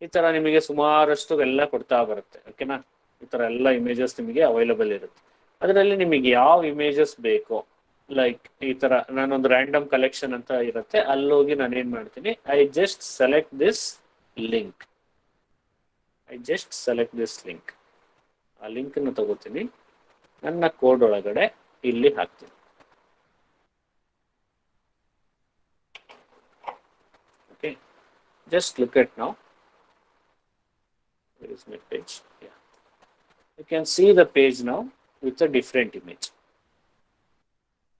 Speaker 1: ಈ ತರ ನಿಮಗೆ ಸುಮಾರಷ್ಟು ಎಲ್ಲ ಕೊಡ್ತಾ ಬರುತ್ತೆ. ಓಕೆನಾ, ಈ ತರ ಎಲ್ಲ ಇಮೇಜಸ್ ನಿಮಗೆ ಅವೈಲಬಲ್ ಇರುತ್ತೆ. ಅದರಲ್ಲಿ ನಿಮಗೆ ಯಾವ ಇಮೇಜಸ್ ಬೇಕೋ, ಲೈಕ್ ಈ ತರ ನಾನೊಂದು ರ್ಯಾಂಡಮ್ ಕಲೆಕ್ಷನ್ ಅಂತ ಇರುತ್ತೆ, ಅಲ್ಲೋಗಿ ನಾನು ಏನ್ ಮಾಡ್ತೀನಿ, I just select this link. ಆ ಲಿಂಕ್ ಅನ್ನು ತಗೋತೀನಿ, ನನ್ನ ಕೋಡ್ ಒಳಗಡೆ ಇಲ್ಲಿ ಹಾಕ್ತೀನಿ. Okay, just look at now. Where is my page? Yeah, you can see the page now with a different image.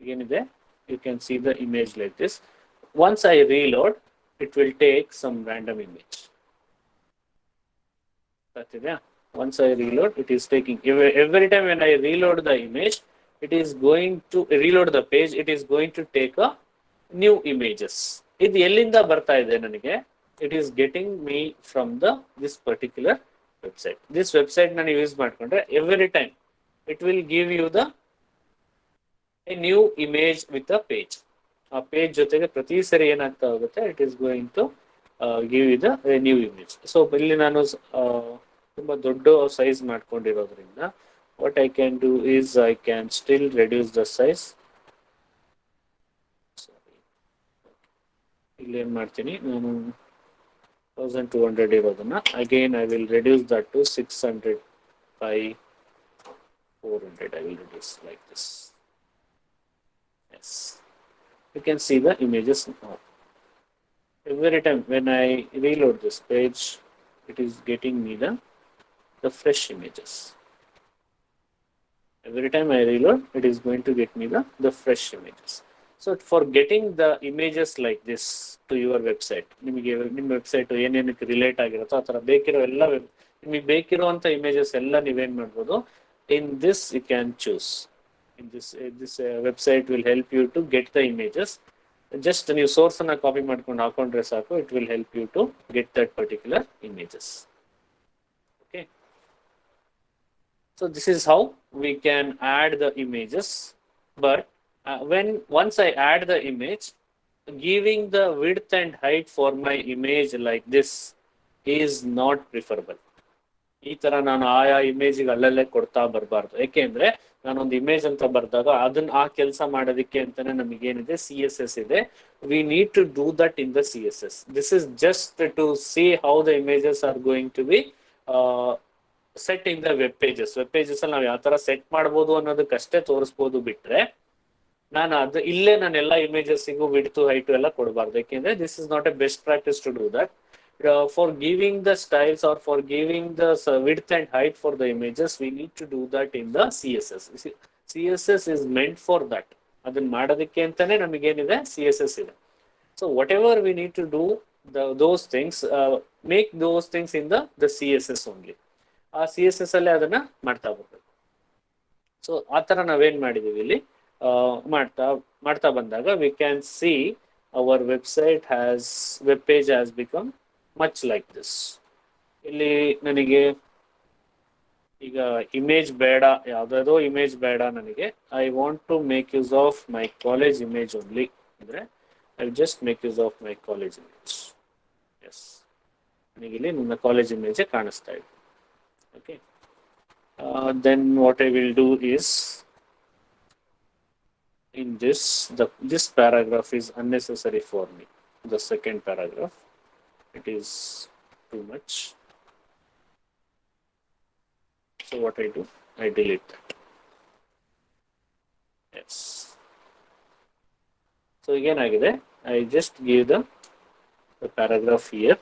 Speaker 1: ಏನಿದೆ, you can see the image like this. Once I reload, it will take some random image. Once I reload, it is taking, every time when I reload the image, it is going to reload the page, it is going to take a new images. ಇದು ಎಲ್ಲಿಂದ ಬರ್ತಾ ಇದೆ ನನಗೆ, it is getting me from this particular website. This website ನಾನು use ಮಾಡ್ಕೊಂಡ್ರೆ every time it will give you a new image with a page. ಆ page ಜೊತೆಗೆ ಪ್ರತಿ ಸರಿ ಏನಾಗ್ತಾ ಹೋಗುತ್ತೆ, it is going to give you the new image. So ಇಲ್ಲಿ ನಾನು ತುಂಬಾ ದೊಡ್ಡ ಸೈಜ್ ಮಾಡ್ಕೊಂಡಿರೋದ್ರಿಂದ what I can do is I can still reduce the size. ಇಲ್ಲಿ ಏನ್ ಮಾಡ್ತೀನಿ ನಾನು 1200 ಇರೋದನ್ನ again I will reduce that to 600 by 400. I will reduce like this. Yes, you can see the images now. Every time when I reload this page, it is getting me the fresh images. Every time I reload, it is going to get me the fresh images. So for getting the images like this to your website, ನಿಮಗೆ ನಿಮ್ಮ website ಏನೇನಕ್ಕೆ relate ಆಗಿರುತ್ತೋ ಆ ಥರ ಬೇಕಿರೋ ಎಲ್ಲ ನಿಮಗೆ ಬೇಕಿರುವಂಥ images ಎಲ್ಲ ನೀವೇನು ಮಾಡ್ಬೋದು, in this you can choose. In this website will help you to get the images. Just ನೀವು ಸೋರ್ಸ್ ಅನ್ನ ಕಾಪಿ ಮಾಡ್ಕೊಂಡು ಹಾಕೊಂಡ್ರೆ ಸಾಕು, it will help you to get that particular images. Okay, so this is how we can add the images. But once I add the image, giving the width and height for my image like this is not preferable. ಈ ತರ ನಾನು ಆಯಾ ಇಮೇಜಿಗೆ ಅಲ್ಲಲ್ಲೇ ಕೊಡ್ತಾ ಬರಬಾರ್ದು. ಯಾಕೆಂದ್ರೆ ನಾನೊಂದು image ಅಂತ ಬರೆದಾಗ ಅದನ್ನ ಆ ಕೆಲಸ ಮಾಡೋದಕ್ಕೆ ಅಂತಾನೆ ನಮಗೇನಿದೆ CSS ಇದೆ. We need to do that in the CSS. This is just to see how the images are going to be set in the web pages. Web pages ಅಲ್ಲಿ ನಾವು ಯಾವ ತರ ಸೆಟ್ ಮಾಡ್ಬೋದು ಅನ್ನೋದಕ್ಕಷ್ಟೇ ತೋರಿಸ್ಬೋದು ಬಿಟ್ರೆ ನಾನು ಇಲ್ಲೇ ನಾನು ಎಲ್ಲ ಇಮೇಜಸ್ಸಿಗೂ ವಿಡ್ತ್ ಹೈಟ್ ಎಲ್ಲ ಕೊಡಬಾರ್ದು. ಯಾಕೆಂದ್ರೆ this is not a best practice to do that. For giving the styles or for giving the width and height for the images, we need to do that in the CSS. CSS is meant for that. ಅದನ್ನ ಮಾಡೋದಕ್ಕೆ ಅಂತಾನೆ ನಮಗೇನಿದೆ CSS ಇದೆ. So whatever we need to do, those things, make those things in the CSS only. ಆ CSS ಅಲ್ಲೇ ಅದನ್ನ ಮಾಡ್ತಾ ಹೋಗ್ಬೇಕು. ಸೊ ಆ ಥರ ನಾವೇನ್ ಮಾಡಿದೀವಿ ಇಲ್ಲಿ ಮಾಡ್ತಾ ಬಂದಾಗ we can see our web page has become much like this. ಇಲ್ಲಿ ನನಗೆ ಈಗ ಇಮೇಜ್ ಬೇಡ, ಯಾವುದಾದ್ರೂ ಇಮೇಜ್ ಬೇಡ ನನಗೆ. I want to make use of my college image only ಅಂದರೆ I just make use of my college image. Yes, ನನಗೆ ಇಲ್ಲಿ ನನ್ನ ಕಾಲೇಜ್ ಇಮೇಜೇ ಕಾಣಿಸ್ತಾ ಇದೆ. Okay, then what I will do is in this paragraph is unnecessary for me. The second paragraph, it is too much. So what I do, I delete that. Yes. So again agide, I just give the paragraph here.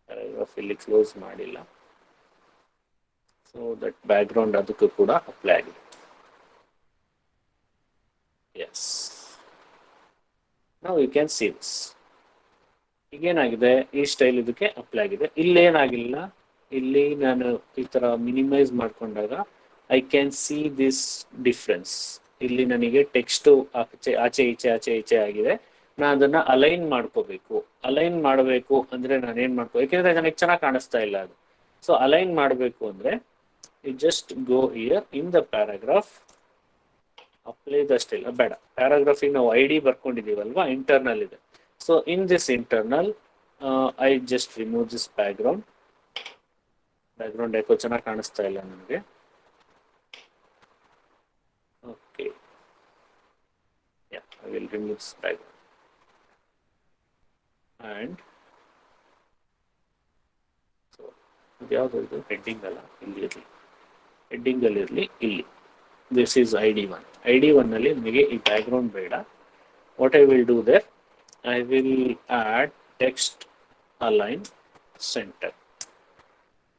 Speaker 1: Paragraph illi close madilla. So that background adukku kuda apply agide. Yes. Now you can see this. ಈಗೇನಾಗಿದೆ, ಈ style ಇದಕ್ಕೆ apply ಆಗಿದೆ. ಇಲ್ಲೇನಾಗಿಲ್ಲ, ಇಲ್ಲಿ ನಾನು ಈ ತರ minimise ಮಾಡ್ಕೊಂಡಾಗ I can see this difference. ಇಲ್ಲಿ ನನಗೆ ಟೆಕ್ಸ್ಟ್ ಆಚೆ ಈಚೆ ಆಗಿದೆ. ನಾನು ಅದನ್ನ ಅಲೈನ್ ಮಾಡ್ಕೋಬೇಕು. ಅಲೈನ್ ಮಾಡಬೇಕು ಅಂದ್ರೆ ನಾನು ಏನ್ ಮಾಡ್ಕೋ, ಯಾಕೆಂದ್ರೆ ನನಗೆ ಚೆನ್ನಾಗಿ ಕಾಣಿಸ್ತಾ ಇಲ್ಲ ಅದು. ಸೊ ಅಲೈನ್ ಮಾಡಬೇಕು ಅಂದ್ರೆ you just go here in the paragraph, apply the style. ಬೇಡ, ಪ್ಯಾರಾಗ್ರಾಫಿಗೆ ನಾವು ID ಬರ್ಕೊಂಡಿದೀವಲ್ವಾ, ಇಂಟರ್ನಲ್ ಇದೆ. So in this internal I just remove this background ಯಾಕೋ ಚೆನ್ನಾಗಿ ಕಾಣಿಸ್ತಾ ಇಲ್ಲ ನನಗೆ. Okay, I will remove this background and so ಯಾವುದು ಇದು ಹೆಡ್ಡಿಂಗ್ ಅಲ್ಲ, ಇಲ್ಲಿ ಇರಲಿ, ಹೆಡ್ಡಿಂಗ್ ಅಲ್ಲಿ ಇರಲಿ. ಇಲ್ಲಿ this is ID1. ID1 ನಲ್ಲಿ ನಿಮಗೆ ಈ ಬ್ಯಾಕ್ಗ್ರೌಂಡ್ ಬೇಡ. What I will do there, I will add text align center.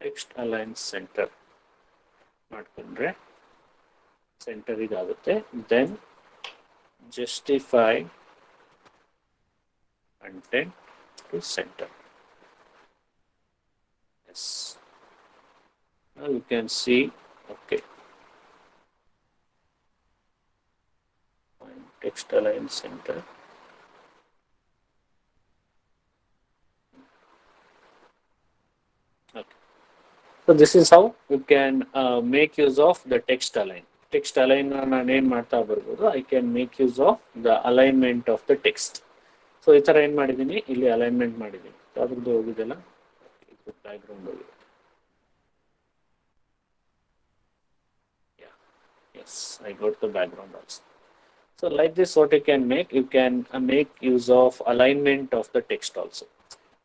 Speaker 1: Text align center ಮಾಡ್ಕೊಂಡ್ರೆ ಸೆಂಟರ್ ಇದಾಗುತ್ತೆ. Then justify content to center. Yes. Now you can see, okay. Text align center. Okay. So this is how you can make use of the text align. Text align ನಾನು ಏನು ಮಾಡ್ತಾ ಬರ್ಬೋದು, I can make use of the alignment of the text. So ಈ ಥರ ಏನು ಮಾಡಿದ್ದೀನಿ, ಇಲ್ಲಿ alignment ಮಾಡಿದ್ದೀನಿ. ಅದ್ರದ್ದು ಹೋಗಿದೆಲ್ಲ ಬ್ಯಾಕ್ಗ್ರೌಂಡ್ ಹೋಗಿದೆ. Yes, I got the background also. So like this, what you can make use of alignment of the text also.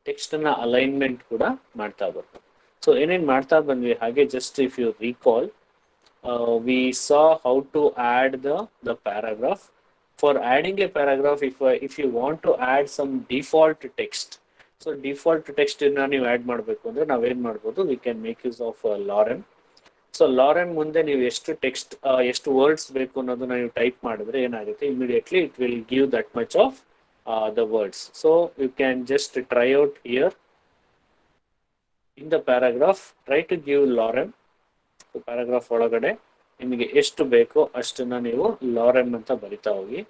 Speaker 1: Text na alignment kuda ಮಾಡ್ತಾ ಬರ್ಬೋದು. So ಏನೇನು ಮಾಡ್ತಾ ಬಂದ್ವಿ ಹಾಗೆ, just if you recall, we saw how to add the paragraph. For adding a paragraph, if you want to add some default text, so default text na ನೀವು add ಮಾಡಬೇಕು ಅಂದ್ರೆ ನಾವೇನು ಮಾಡ್ಬೋದು, we can make use of lorem. So lorem ಮುಂದೆ ನೀವು ಎಷ್ಟು text, ಎಷ್ಟು words ಬೇಕು ಅನ್ನೋದನ್ನ ನೀವು ಟೈಪ್ ಮಾಡಿದ್ರೆ ಏನಾಗುತ್ತೆ, immediately it will give that much of the words. So you can just try out here in the paragraph, try to give lorem. Paragraph ಒಳಗಡೆ ನಿಮಗೆ ಎಷ್ಟು ಬೇಕೋ ಅಷ್ಟನ್ನ ನೀವು ಲಾರೆಮ್ ಅಂತ ಬರಿತಾ ಹೋಗಿ.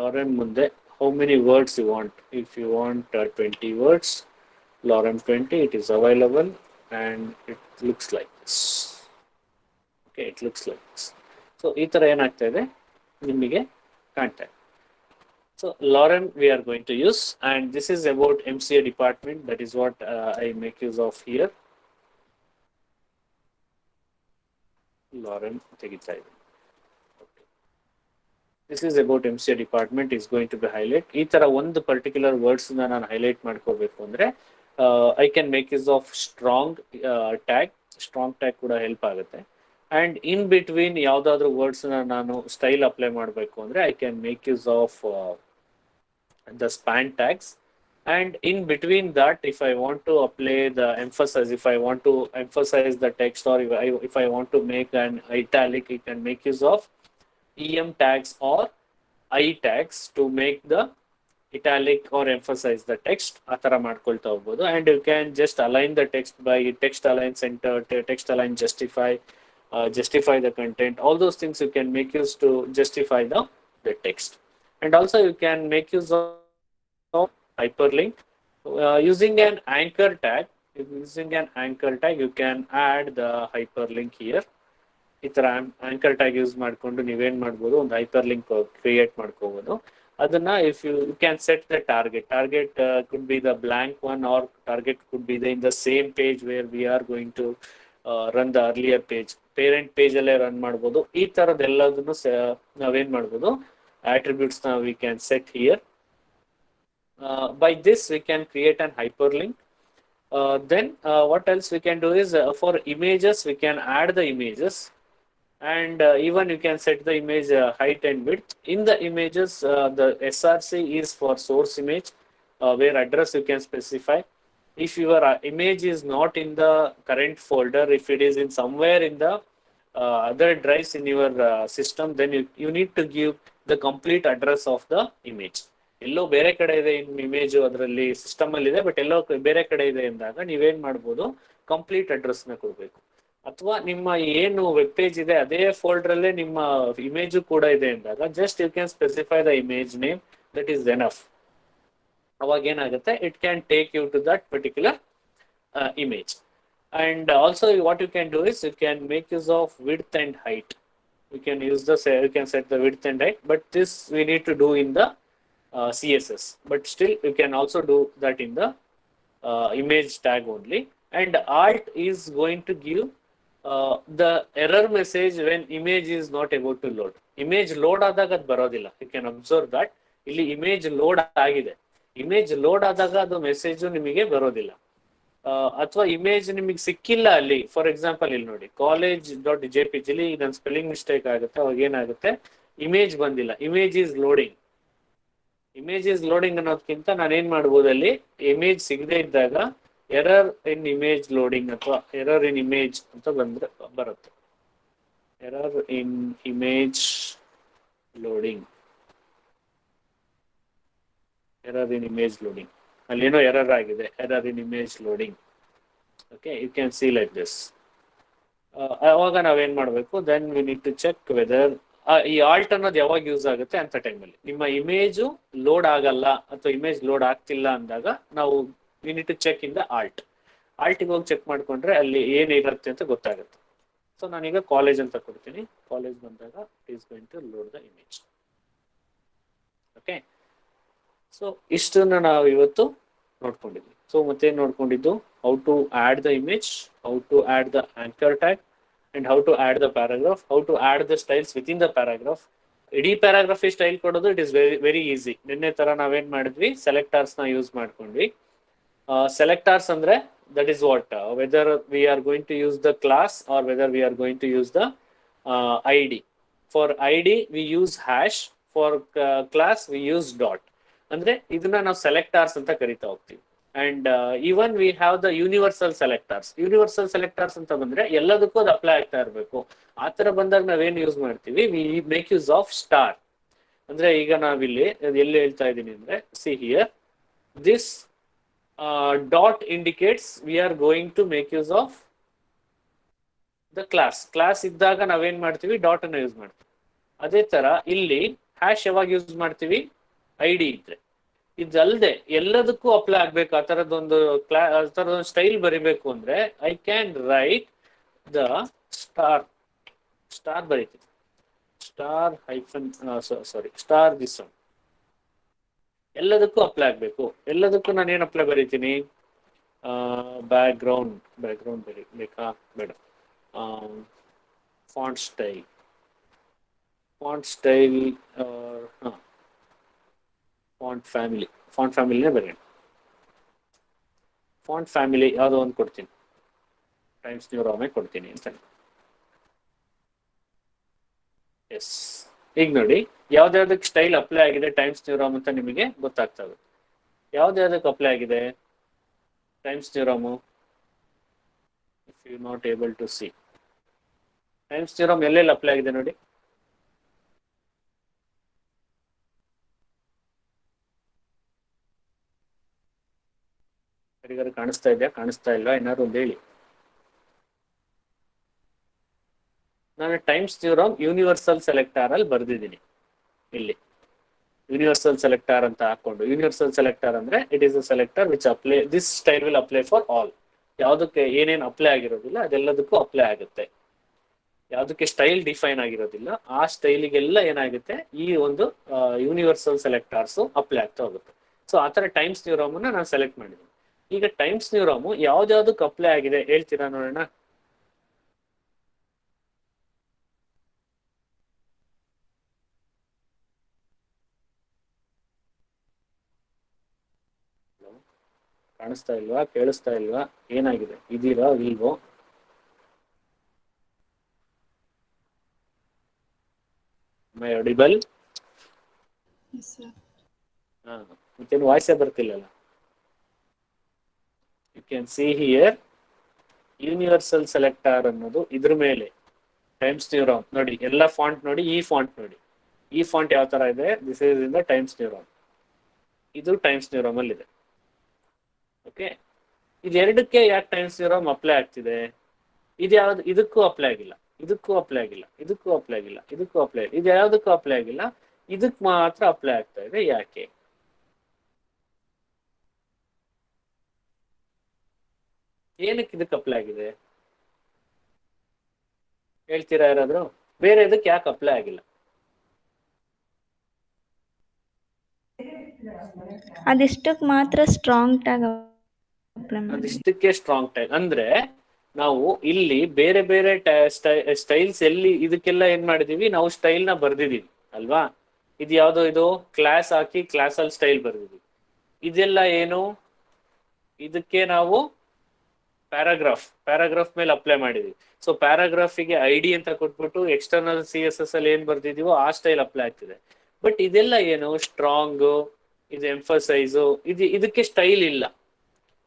Speaker 1: ಲಾರೆಮ್ ಮುಂದೆ how many words you want. If you want 20 words, lorem 20, it is available, and it looks like this. Okay, it looks like this. So ಈ ಥರ ಏನಾಗ್ತಾ ಇದೆ ನಿಮಗೆ ಕಾಣ್ತಾ ಇದೆ. So lorem we are going to use, and this is about MCA department. That is what I make use of here. Lorem ತೆಗಿತಾ ಇದೆ. This is about MCA department is going to be highlight. ಈ ತರ ಒಂದು particular words ನಾನು highlight ಮಾಡ್ಕೋಬೇಕು ಅಂದ್ರೆ I can make use of strong tag. Strong tag ಕೂಡ help ಆಗುತ್ತೆ. ಅಂಡ್ ಇನ್ ಬಿಟ್ವೀನ್ ಯಾವ್ದಾದ್ರು ವರ್ಡ್ಸ್ ನಾನು ಸ್ಟೈಲ್ ಅಪ್ಲೈ ಮಾಡಬೇಕು ಅಂದ್ರೆ I can make use of the span tags. And in between that, if I want to apply the emphasis, if I want to emphasize the text, or if I want to make an italic, I can make use of em tags or I tags to make the italic or emphasize the text. Atara ಮಾಡ್ಕೊಳ್ತಾ ಹೋಗ್ಬೋದು. And you can just align the text by text align center, text align justify, justify the content. All those things you can make use to justify the text. And also you can make use of hyperlink using an anchor tag. Using an anchor tag, you can add the hyperlink here. ಈ ಥರ anchor tag use ಮಾಡಿಕೊಂಡು ನೀವೇನು ಮಾಡ್ಬೋದು, ಒಂದು hyper link create ಮಾಡ್ಕೋಬೋದು. ಅದನ್ನ if you can set the target could be the blank one, or target could be the in the same page where we are going to run the earlier page. Parent page ಅಲ್ಲೇ run ಮಾಡ್ಬೋದು. ಈ ಥರದ್ದೆಲ್ಲದನ್ನು ನಾವೇನು ಮಾಡ್ಬೋದು, attributes now we can set here. By this we can create an hyperlink. Then what else we can do is for images we can add the images, and even you can set the image height and width. In the images the src is for source image, where address you can specify. If your image is not in the current folder, if it is in somewhere in the other drives in your system, then you need to give the complete address of the image. ಎಲ್ಲೋ ಬೇರೆ ಕಡೆ ಇದೆ image, ಅದರಲ್ಲಿ system ಅಲ್ಲಿ ಇದೆ, but ಎಲ್ಲೋ ಬೇರೆ ಕಡೆ ಇದೆ ಎಂದಾಗ ನೀವೇನ್ ಮಾಡ್ಬೋದು, ಕಂಪ್ಲೀಟ್ ಅಡ್ರೆಸ್ ನ ಕೊಡ್ಬೇಕು. ಅಥವಾ ನಿಮ್ಮ ಏನು ವೆಬ್ ಪೇಜ್ ಇದೆ ಅದೇ ಫೋಲ್ಡರ್ ಅಲ್ಲೇ ನಿಮ್ಮ ಇಮೇಜ್ ಕೂಡ ಇದೆ ಎಂದಾಗ just you can specify the image name, that is enough. ಅವಾಗ ಏನಾಗುತ್ತೆ, it can take you to that particular image. And also what you can do is you can make use of width and height. You can set the width and height, but this we need to do in the CSS. But still you can also do that in the image tag only. And alt is going to give the error message when image is not able to load. Image load ಆದಾಗ ಅದು ಬರೋದಿಲ್ಲ. You can observe that ಇಲ್ಲಿ image load ಆಗಿದೆ. Image load ಆದಾಗ ಅದು message ನಿಮಗೆ ಬರೋದಿಲ್ಲ. ಅಥವಾ ಇಮೇಜ್ ನಿಮಗೆ ಸಿಕ್ಕಿಲ್ಲ ಅಲ್ಲಿ, ಫಾರ್ ಎಕ್ಸಾಂಪಲ್ ಇಲ್ಲಿ ನೋಡಿ college.jpg ಇಲ್ಲಿ ನನ್ನ ಸ್ಪೆಲ್ಲಿಂಗ್ ಮಿಸ್ಟೇಕ್ ಆಗುತ್ತೆ, ಅವಾಗ ಏನಾಗುತ್ತೆ, ಇಮೇಜ್ ಬಂದಿಲ್ಲ, ಇಮೇಜ್ ಈಸ್ ಲೋಡಿಂಗ್ ಅನ್ನೋದಕ್ಕಿಂತ ನಾನೇನ್ ಮಾಡ್ಬೋದು, ಅಲ್ಲಿ ಇಮೇಜ್ ಸಿಗದೆ ಇದ್ದಾಗ ಎರರ್ ಇನ್ ಇಮೇಜ್ ಲೋಡಿಂಗ್ ಅಥವಾ ಎರರ್ ಇನ್ ಇಮೇಜ್ ಅಂತ ಬರುತ್ತೆ. ಎರರ್ ಇನ್ ಇಮೇಜ್ ಲೋಡಿಂಗ್, ಅಲ್ಲೇನೋ ಎರರ್ ಆಗಿದೆ, error in image loading. Okay, you can see like this. ಅವಾಗ ನಾವೇನ್ ಮಾಡಬೇಕು, then we need to check whether ಈ ಆಲ್ಟ್ ಅನ್ನೋದು ಯಾವಾಗ ಯೂಸ್ ಆಗುತ್ತೆ ಅಂತ ಟೈಮಲ್ಲಿ ನಿಮ್ಮ ಇಮೇಜು ಲೋಡ್ ಆಗಲ್ಲ ಅಥವಾ ಇಮೇಜ್ ಲೋಡ್ ಆಗ್ತಿಲ್ಲ ಅಂದಾಗ ನಾವು we need to check in the alt. ಆಲ್ಟಿಗೆ ಹೋಗಿ ಚೆಕ್ ಮಾಡ್ಕೊಂಡ್ರೆ ಅಲ್ಲಿ ಏನಿರುತ್ತೆ ಅಂತ ಗೊತ್ತಾಗುತ್ತೆ. ಸೊ ನಾನೀಗ ಕಾಲೇಜ್ ಅಂತ ಕೊಡ್ತೀನಿ. ಕಾಲೇಜ್ ಬಂದಾಗ it is going to load the image. Okay, so ಇಷ್ಟನ್ನ ನಾವು ಇವತ್ತು ನೋಡ್ಕೊಂಡಿದ್ವಿ. ಸೊ ಮತ್ತೆ ನೋಡ್ಕೊಂಡಿದ್ದು how to add the image, how to add the anchor tag, and how to add the paragraph, how to add the styles with in the paragraph. ಇಡೀ paragraph style ಕೊಡೋದು it is very easy. ನಿನ್ನೆ ತರ ನಾವೇನ್ ಮಾಡಿದ್ವಿ, selectors ನ use ಮಾಡ್ಕೊಂಡ್ವಿ. Selectors andre, that is what, whether we are going to use the class or whether we are going to use the id. For id we use hash, for class we use dot. Andre idನ್ನ ನಾವು selectors ಅಂತ ಕರಿತಾ ಹೋಗ್ತೀವಿ. And even we have the universal selectors. Universal selectors ಅಂತ ಬಂದ್ರೆ ಎಲ್ಲದಕ್ಕೂ ಅದು apply ಆಗ್ತಾ ಇರಬೇಕು. ಆ ತರ ಬಂದಾಗ ನಾವೇನ್ ಯೂಸ್ ಮಾಡ್ತೀವಿ, we make use of star. ಅಂದ್ರೆ ಈಗ ನಾವಿಲ್ಲಿ ಎಲ್ಲಿ ಹೇಳ್ತಾ ಇದ್ದೀನಿ ಅಂದ್ರೆ, see here, this dot indicates we are going to make use of the class ಇದ್ದಾಗ ನಾವೇನ್ ಮಾಡ್ತೀವಿ, ಡಾಟ್ ಅನ್ನ ಯೂಸ್ ಮಾಡ್ತೀವಿ. ಅದೇ ತರ ಇಲ್ಲಿ ಹ್ಯಾಶ್ ಯಾವಾಗ ಯೂಸ್ ಮಾಡ್ತೀವಿ, ಐಡಿ ಇದ್ರೆ. ಇದಲ್ಲದೆ ಎಲ್ಲದಕ್ಕೂ ಅಪ್ಲೈ ಆಗ್ಬೇಕು ಆ ತರದೊಂದು ಸ್ಟೈಲ್ ಬರಿಬೇಕು ಅಂದ್ರೆ I can write the star ಬರೀತೀನಿ, star hyphen star this one. ಎಲ್ಲದಕ್ಕೂ ಅಪ್ಲೈ ಆಗ್ಬೇಕು. ಎಲ್ಲದಕ್ಕೂ ನಾನು ಏನು ಅಪ್ಲೈ ಬರೀತೀನಿ, ಬ್ಯಾಕ್ಗ್ರೌಂಡ್ ಬೇಕಾ ಬೇಡ, ಫಾಂಟ್ ಸ್ಟೈಲ್ ಫಾಂಟ್ ಫ್ಯಾಮಿಲಿನೇ ಬರೆಯೋಣ. ಫಾಂಟ್ ಫ್ಯಾಮಿಲಿ ಯಾವುದೋ ಒಂದು ಕೊಡ್ತೀನಿ, ಟೈಮ್ಸ್ ನ್ಯೂ ರಾಮೇ ಕೊಡ್ತೀನಿ ಅಂತ. ಎಸ್, ಈಗ ನೋಡಿ ಯಾವ್ದಾವ್ದಕ್ಕೆ ಸ್ಟೈಲ್ ಅಪ್ಲೈ ಆಗಿದೆ ಟೈಮ್ಸ್ ನ್ಯೂ ರಾಮ್ ಅಂತ ನಿಮಗೆ ಗೊತ್ತಾಗ್ತದೆ. ಯಾವ್ದಾವ್ದಕ್ಕೆ ಅಪ್ಲೈ ಆಗಿದೆ Times New Roman, if you not able to see Times New Roman ಎಲ್ಲೆಲ್ಲಿ ಅಪ್ಲೈ ಆಗಿದೆ ನೋಡಿ. ಯಾರಿಗಾರು ಕಾಣಿಸ್ತಾ ಇದೆಯಾ, ಕಾಣಿಸ್ತಾ ಇಲ್ವಾ, ಏನಾದ್ರು ಒಂದು ಹೇಳಿ. ನಾನು times New Ram universal selector ಅಲ್ಲಿ ಬರ್ದಿದ್ದೀನಿ. ಇಲ್ಲಿ ಯೂನಿವರ್ಸಲ್ ಸೆಲೆಕ್ಟರ್ ಅಂತ ಹಾಕೊಂಡು, ಯೂನಿವರ್ಸಲ್ ಸೆಲೆಕ್ಟರ್ ಅಂದ್ರೆ it is a selector which apply this style will apply for all. ಯಾವುದಕ್ಕೆ ಏನೇನು ಅಪ್ಲೈ ಆಗಿರೋದಿಲ್ಲ ಅದೆಲ್ಲದಕ್ಕೂ ಅಪ್ಲೈ ಆಗುತ್ತೆ. ಯಾವುದಕ್ಕೆ ಸ್ಟೈಲ್ ಡಿಫೈನ್ ಆಗಿರೋದಿಲ್ಲ ಆ ಸ್ಟೈಲಿಗೆಲ್ಲ ಏನಾಗುತ್ತೆ, ಈ ಒಂದು ಯೂನಿವರ್ಸಲ್ ಸೆಲೆಕ್ಟರ್ಸ್ ಅಪ್ಲೈ ಆಗ್ತಾ ಹೋಗುತ್ತೆ. ಸೊ ಆ ತರ ಟೈಮ್ಸ್ ನ್ಯೂ ರಾಮ್ ಅನ್ನ ನಾನು ಸೆಲೆಕ್ಟ್ ಮಾಡಿದ್ದೀನಿ. ಈಗ ಟೈಮ್ಸ್ ನ್ಯೂ ರಾಮು ಯಾವ್ದಾವ್ದಕ್ಕೆ ಅಪ್ಲೈ ಆಗಿದೆ ಹೇಳ್ತೀರಾ ನೋಡೋಣ. ಕಾಣಿಸ್ತಾ ಇಲ್ವಾ, ಕೇಳಿಸ್ತಾ ಇಲ್ವಾ, ಏನಾಗಿದೆ, ಇದೀರಾ ಇಲ್ವೋ? My audible? ಮತ್ತೇನು ವಾಯ್ಸೇ ಬರ್ತಿಲ್ಲಲ್ಲ. You can see here universal selector ಅನ್ನೋದು ಇದ್ರ ಮೇಲೆ ಟೈಮ್ಸ್ ನ್ಯೂ ರಾಮ್ ನೋಡಿ. ಎಲ್ಲ ಫಾಂಟ್ ನೋಡಿ, ಈ ಫಾಂಟ್ ನೋಡಿ, ಈ ಫಾಂಟ್ ಯಾವ ತರ ಇದೆ, this is in the times New Ram. ಇದು ಟೈಮ್ಸ್ ನ್ಯೂ ರಾಮ್ ಅಲ್ಲಿ ಇದೆ. ಓಕೆ, ಇದೆರಡಕ್ಕೆ ಯಾಕೆ ಟೈಮ್ಸ್ ನ್ಯೂ ರಾಮ್ ಅಪ್ಲೈ ಆಗ್ತಿದೆ? ಇದು ಯಾವ್ದು, ಇದಕ್ಕೂ ಅಪ್ಲೈ ಆಗಿಲ್ಲ, ಇದಕ್ಕೂ ಅಪ್ಲೈ ಆಗಿಲ್ಲ, ಇದಕ್ಕೂ ಅಪ್ಲೈ ಆಗಿಲ್ಲ, ಇದಕ್ಕೂ ಅಪ್ಲೈ ಆಗಿಲ್ಲ, ಇದು ಯಾವ್ದಕ್ಕೂ ಅಪ್ಲೈ ಆಗಿಲ್ಲ, ಇದಕ್ ಮಾತ್ರ ಅಪ್ಲೈ ಆಗ್ತಾ ಇದೆ. ಯಾಕೆ? ಏನಕ್ಕೆ ಇದಕ್ಕೆ ಅಪ್ಲೈ ಆಗಿದೆ ಹೇಳ್ತೀರಾ ಯಾರಾದ್ರೂ? ಬೇರೆ ಇದಕ್ಕೆ ಯಾಕೆ ಅಪ್ಲೈ ಆಗಿಲ್ಲ?
Speaker 2: ಅದಿಷ್ಟಕ್ಕೆ ಮಾತ್ರ ಸ್ಟ್ರಾಂಗ್ ಟ್ಯಾಗ್
Speaker 1: ಅದಿಷ್ಟಕ್ಕೆ ಸ್ಟ್ರಾಂಗ್ ಟ್ಯಾಗ್ ಅಂದ್ರೆ ನಾವು ಇಲ್ಲಿ ಬೇರೆ ಬೇರೆ ಸ್ಟೈಲ್ಸ್ ಎಲ್ಲಿ ಇದಕ್ಕೆಲ್ಲ ಏನ್ ಮಾಡಿದೀವಿ, ನಾವು ಸ್ಟೈಲ್ ನ ಬರ್ದಿದೀವಿ ಅಲ್ವಾ. ಇದು ಯಾವ್ದೋ, ಇದು ಕ್ಲಾಸ್ ಹಾಕಿ ಕ್ಲಾಸ್ ಅಲ್ಲಿ ಸ್ಟೈಲ್ ಬರ್ದಿದೀವಿ. ಇದೆಲ್ಲ ಏನು, ಇದಕ್ಕೆ ನಾವು ಪ್ಯಾರಾಗ್ರಾಫ್ ಮೇಲೆ ಅಪ್ಲೈ ಮಾಡಿದೀವಿ. ಸೊ ಪ್ಯಾರಾಗ್ರಾಫಿಗೆ ಐಡಿ ಅಂತ ಕೊಟ್ಬಿಟ್ಟು ಎಕ್ಸ್ಟರ್ನಲ್ CSS ಅಲ್ಲಿ ಏನ್ ಬರ್ದಿದೀವೋ ಆ ಸ್ಟೈಲ್ ಅಪ್ಲೈ ಆಗ್ತಿದೆ. ಬಟ್ ಇದೆಲ್ಲ ಏನು, ಸ್ಟ್ರಾಂಗ್, ಇದು ಎಂಫಸೈಸು, ಇದಕ್ಕೆ ಸ್ಟೈಲ್ ಇಲ್ಲ.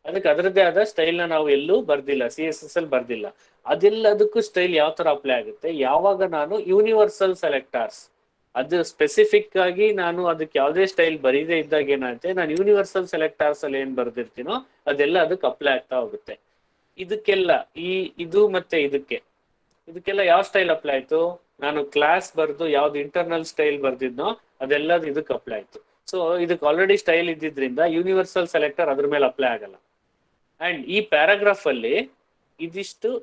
Speaker 1: ಅದಕ್ಕೆ ಅದರದ್ದೇ ಆದ ಸ್ಟೈಲ್ ನ ನಾವು ಎಲ್ಲೂ ಬರ್ದಿಲ್ಲ, CSS ಅಲ್ಲಿ ಬರ್ದಿಲ್ಲ. ಅದೆಲ್ಲದಕ್ಕೂ ಸ್ಟೈಲ್ ಯಾವ ತರ ಅಪ್ಲೈ ಆಗುತ್ತೆ, ಯಾವಾಗ ನಾನು ಯೂನಿವರ್ಸಲ್ ಸೆಲೆಕ್ಟರ್ಸ್ ಅದು ಸ್ಪೆಸಿಫಿಕ್ ಆಗಿ ನಾನು ಅದಕ್ಕೆ ಯಾವುದೇ ಸ್ಟೈಲ್ ಬರೀದೇ ಇದ್ದಾಗ ಏನಾಗುತ್ತೆ, ನಾನು ಯೂನಿವರ್ಸಲ್ ಸೆಲೆಕ್ಟರ್ಸ್ ಅಲ್ಲಿ ಏನ್ ಬರ್ದಿರ್ತೀನೋ ಅದೆಲ್ಲ ಅದಕ್ಕೆ ಅಪ್ಲೈ ಆಗ್ತಾ ಹೋಗುತ್ತೆ. ಇದಕ್ಕೆಲ್ಲ ಇದು ಮತ್ತೆ ಇದಕ್ಕೆಲ್ಲ ಯಾವ ಸ್ಟೈಲ್ ಅಪ್ಲೈ ಆಯ್ತು, ನಾನು ಕ್ಲಾಸ್ ಬರ್ದು ಯಾವ್ದು ಇಂಟರ್ನಲ್ ಸ್ಟೈಲ್ ಬರ್ದಿದ್ನೋ ಅದೆಲ್ಲ ಇದಕ್ಕೆ ಅಪ್ಲೈ ಆಯ್ತು. ಸೊ ಇದಕ್ಕೆ ಆಲ್ರೆಡಿ ಸ್ಟೈಲ್ ಇದ್ದಿದ್ರಿಂದ ಯೂನಿವರ್ಸಲ್ ಸೆಲೆಕ್ಟರ್ ಅದ್ರ ಮೇಲೆ ಅಪ್ಲೈ ಆಗಲ್ಲ. ಅಂಡ್ ಈ ಪ್ಯಾರಾಗ್ರಾಫ್ ಅಲ್ಲಿ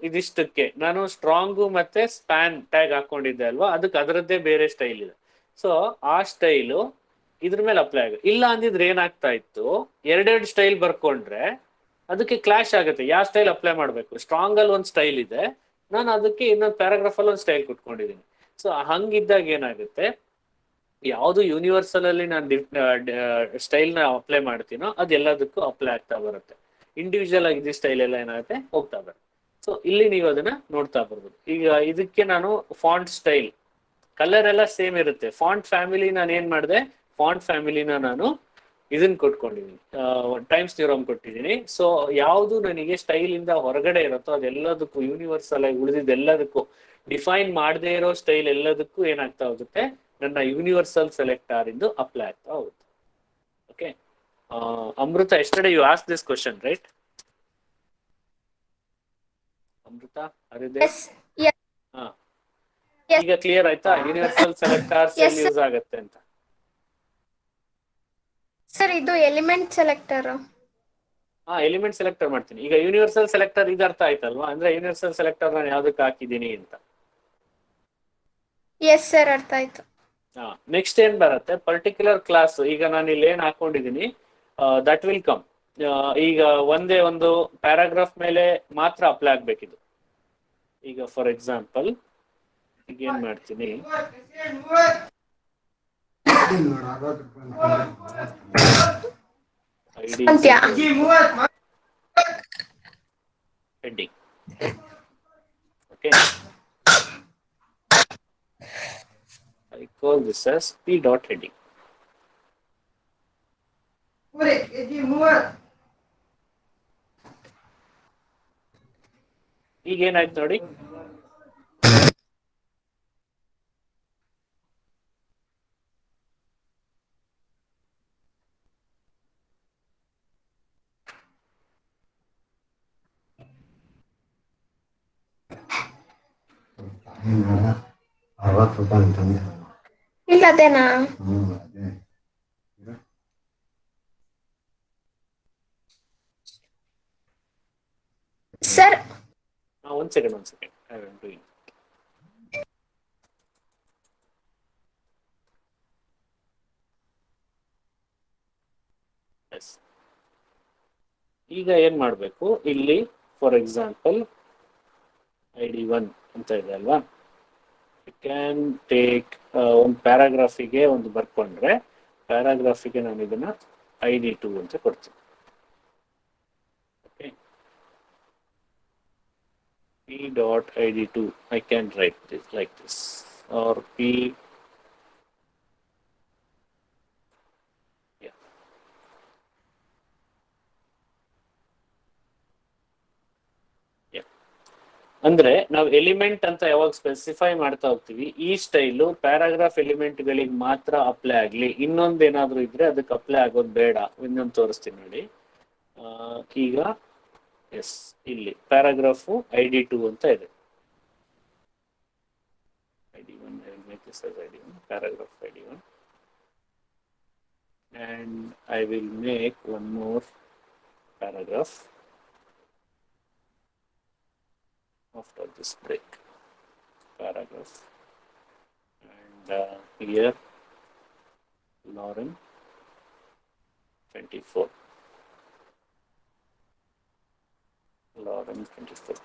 Speaker 1: ಇದಿಷ್ಟಕ್ಕೆ ನಾನು ಸ್ಟ್ರಾಂಗು ಮತ್ತೆ ಸ್ಪ್ಯಾನ್ ಟ್ಯಾಗ್ ಹಾಕೊಂಡಿದ್ದೆ ಅಲ್ವಾ, ಅದಕ್ಕೆ ಅದರದ್ದೇ ಬೇರೆ ಸ್ಟೈಲ್ ಇದೆ. ಸೊ ಆ ಸ್ಟೈಲು ಇದ್ರ ಮೇಲೆ ಅಪ್ಲೈ ಆಗುತ್ತೆ. ಇಲ್ಲ ಅಂದಿದ್ರೆ ಏನಾಗ್ತಾ ಇತ್ತು, ಎರಡೆರಡು ಸ್ಟೈಲ್ ಬರ್ಕೊಂಡ್ರೆ ಅದಕ್ಕೆ ಕ್ಲಾಶ್ ಆಗುತ್ತೆ. ಯಾವ ಸ್ಟೈಲ್ ಅಪ್ಲೈ ಮಾಡಬೇಕು? ಸ್ಟ್ರಾಂಗ್ ಅಲ್ಲಿ ಒಂದು ಸ್ಟೈಲ್ ಇದೆ, ನಾನು ಅದಕ್ಕೆ ಇನ್ನೊಂದು ಪ್ಯಾರಾಗ್ರಾಫ್ ಅಲ್ಲಿ ಒಂದು ಸ್ಟೈಲ್ ಕೊಟ್ಕೊಂಡಿದ್ದೀನಿ. ಸೊ ಹಂಗಿದ್ದಾಗ ಏನಾಗುತ್ತೆ, ಯಾವುದು ಯೂನಿವರ್ಸಲ್ ಅಲ್ಲಿ ನಾನು ಸ್ಟೈಲ್ ನ ಅಪ್ಲೈ ಮಾಡ್ತೀನೋ ಅದೆಲ್ಲದಕ್ಕೂ ಅಪ್ಲೈ ಆಗ್ತಾ ಬರುತ್ತೆ. ಇಂಡಿವಿಜುವಲ್ ಆಗಿ ಸ್ಟೈಲ್ ಎಲ್ಲ ಏನಾಗುತ್ತೆ ಹೋಗ್ತಾ ಬರುತ್ತೆ. ಸೊ ಇಲ್ಲಿ ನೀವು ಅದನ್ನ ನೋಡ್ತಾ ಬರ್ಬೋದು. ಈಗ ಇದಕ್ಕೆ ನಾನು ಫಾಂಟ್ ಸ್ಟೈಲ್ ಕಲರ್ ಎಲ್ಲ ಸೇಮ್ ಇರುತ್ತೆ. ಫಾಂಟ್ ಫ್ಯಾಮಿಲಿ ನಾನು ಏನ್ ಮಾಡಿದೆ, ಫಾಂಟ್ ಫ್ಯಾಮಿಲಿನ ನಾನು ಇದನ್ನ ಕೊಟ್ಕೊಂಡಿದ್ದೀನಿ, ಟೈಮ್ಸ್ ನ್ಯೂರಮ್ ಕೊಟ್ಟಿದ್ದೀನಿ. ಸೊ ಯಾವುದು ನನಗೆ ಸ್ಟೈಲ್ ಇಂದ ಹೊರಗಡೆ ಇರುತ್ತೋ ಅದೆಲ್ಲದಕ್ಕೂ ಯೂನಿವರ್ಸಲ್ ಆಗಿ ಉಳಿದಿದ್ದೆಲ್ಲದಕ್ಕೂ ಡಿಫೈನ್ ಮಾಡದೇ ಇರೋ ಸ್ಟೈಲ್ ಎಲ್ಲದಕ್ಕೂ ಏನಾಗ್ತಾ ಹೋಗುತ್ತೆ, ನನ್ನ ಯೂನಿವರ್ಸಲ್ ಸೆಲೆಕ್ಟಾರ್ ಇಂದು ಅಪ್ಲೈ ಆಗ್ತಾ ಹೋಗುತ್ತೆ. Okay, Amrita, yesterday you ask this question right? Amrita, ಅರಿದೆ?
Speaker 4: Yes. Yes.
Speaker 1: ಹಾ,
Speaker 4: Yes.
Speaker 1: ಈಗ ಕ್ಲಿಯರ್ ಆಯ್ತಾ ಯೂನಿವರ್ಸಲ್ ಸೆಲೆಕ್ಟಾರ್ಸ್
Speaker 4: Yes,
Speaker 1: ಎಲ್ಲಿ
Speaker 4: sir.
Speaker 1: ಯೂಸ್ ಆಗುತ್ತೆ ಅಂತ?
Speaker 4: ಸರ್ ಇದು ಎಲಿಮೆಂಟ್ ಸೆಲೆಕ್ಟರ್.
Speaker 1: ಹಾ, ಎಲಿಮೆಂಟ್ ಸೆಲೆಕ್ಟರ್ ಮಾಡ್ತೀನಿ. ಈಗ ಯೂನಿವರ್ಸಲ್ ಸೆಲೆಕ್ಟರ್ ಇದು ಅರ್ಥ ಆಯ್ತಲ್ವಾ? ಅಂದ್ರೆ ಯೂನಿವರ್ಸಲ್ ಸೆಲೆಕ್ಟರ್ ನಾನು ಯಾವ್ದಕ್ಕೆ ಹಾಕಿದ್ದೀನಿ ಅಂತ.
Speaker 4: ಎಸ್ ಸರ್, ಅರ್ಥ ಆಯ್ತು.
Speaker 1: ಹಾ, ನೆಕ್ಸ್ಟ್ ಏನ್ ಬರುತ್ತೆ, ಪರ್ಟಿಕ್ಯುಲರ್ ಕ್ಲಾಸ್. ಈಗ ನಾನು ಇಲ್ಲಿ ಏನ್ ಹಾಕೊಂಡಿದ್ದೀನಿ ದಟ್ ವಿಲ್ ಕಮ್. ಈಗ ಒಂದೇ ಒಂದು ಪ್ಯಾರಾಗ್ರಾಫ್ ಮೇಲೆ ಮಾತ್ರ ಅಪ್ಲೈ ಆಗ್ಬೇಕಿದು. ಈಗ ಫಾರ್ ಎಕ್ಸಾಂಪಲ್ ಈಗ ಏನ್ ಮಾಡ್ತೀನಿ, ಐಡಿ
Speaker 4: ಅಂತ್ಯ.
Speaker 1: Heading. Okay, I call this as p dot heading. ಈಗ ಏನಾಯ್ತು ನೋಡಿ,
Speaker 6: ₹60
Speaker 4: ಇಲ್ಲ ಅದೇನಾ? ಸರ್
Speaker 1: ಒಂದ್ second I am doing. Yes, ಈಗ ಏನ್ ಮಾಡ್ಬೇಕು, ಇಲ್ಲಿ ಫಾರ್ ಎಕ್ಸಾಂಪಲ್ ID1 ಅಂತ ಇದೆ ಅಲ್ವಾ, ಯು ಕ್ಯಾನ್ ಟೇಕ್ ಒಂದು ಪ್ಯಾರಾಗ್ರಾಫಿಗೆ ಒಂದು ಬರ್ಕೊಂಡ್ರೆ ಪ್ಯಾರಾಗ್ರಾಫಿಗೆ ನಾನು ಇದನ್ನ ID2 ಅಂತ ಕೊಡ್ತೀನಿ. Okay, p dot ID2 I can write this like this, or p, yeah, yeah. ಅಂದ್ರೆ ನಾವು ಎಲಿಮೆಂಟ್ ಅಂತ ಯಾವಾಗ ಸ್ಪೆಸಿಫೈ ಮಾಡ್ತಾ ಹೋಗ್ತೀವಿ, ಈ ಸ್ಟೈಲು ಪ್ಯಾರಾಗ್ರಾಫ್ ಎಲಿಮೆಂಟ್ ಗಳಿಗೆ ಮಾತ್ರ ಅಪ್ಲೈ ಆಗ್ಲಿ, ಇನ್ನೊಂದೇನಾದ್ರೂ ಇದ್ರೆ ಅದಕ್ಕೆ ಅಪ್ಲೈ ಆಗೋದು ಬೇಡ. ಇನ್ನೊಂದು ತೋರಿಸ್ತೀನಿ ನೋಡಿ. ಈಗ ಎಸ್, ಇಲ್ಲಿ ಪ್ಯಾರಾಗ್ರಾಫ್ ID2 ಅಂತ ಇದೆ. ID1, I will make this as ID1, paragraph ID1, and I will make one more paragraph after this break. Paragraph, and here Lauren 24. Lauren 24.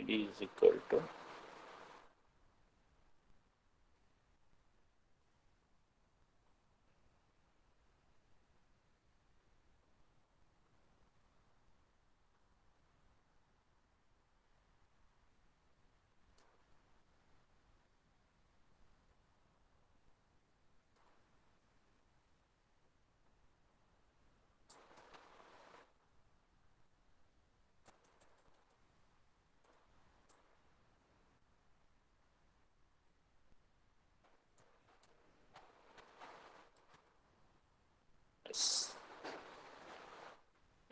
Speaker 1: ID is equal to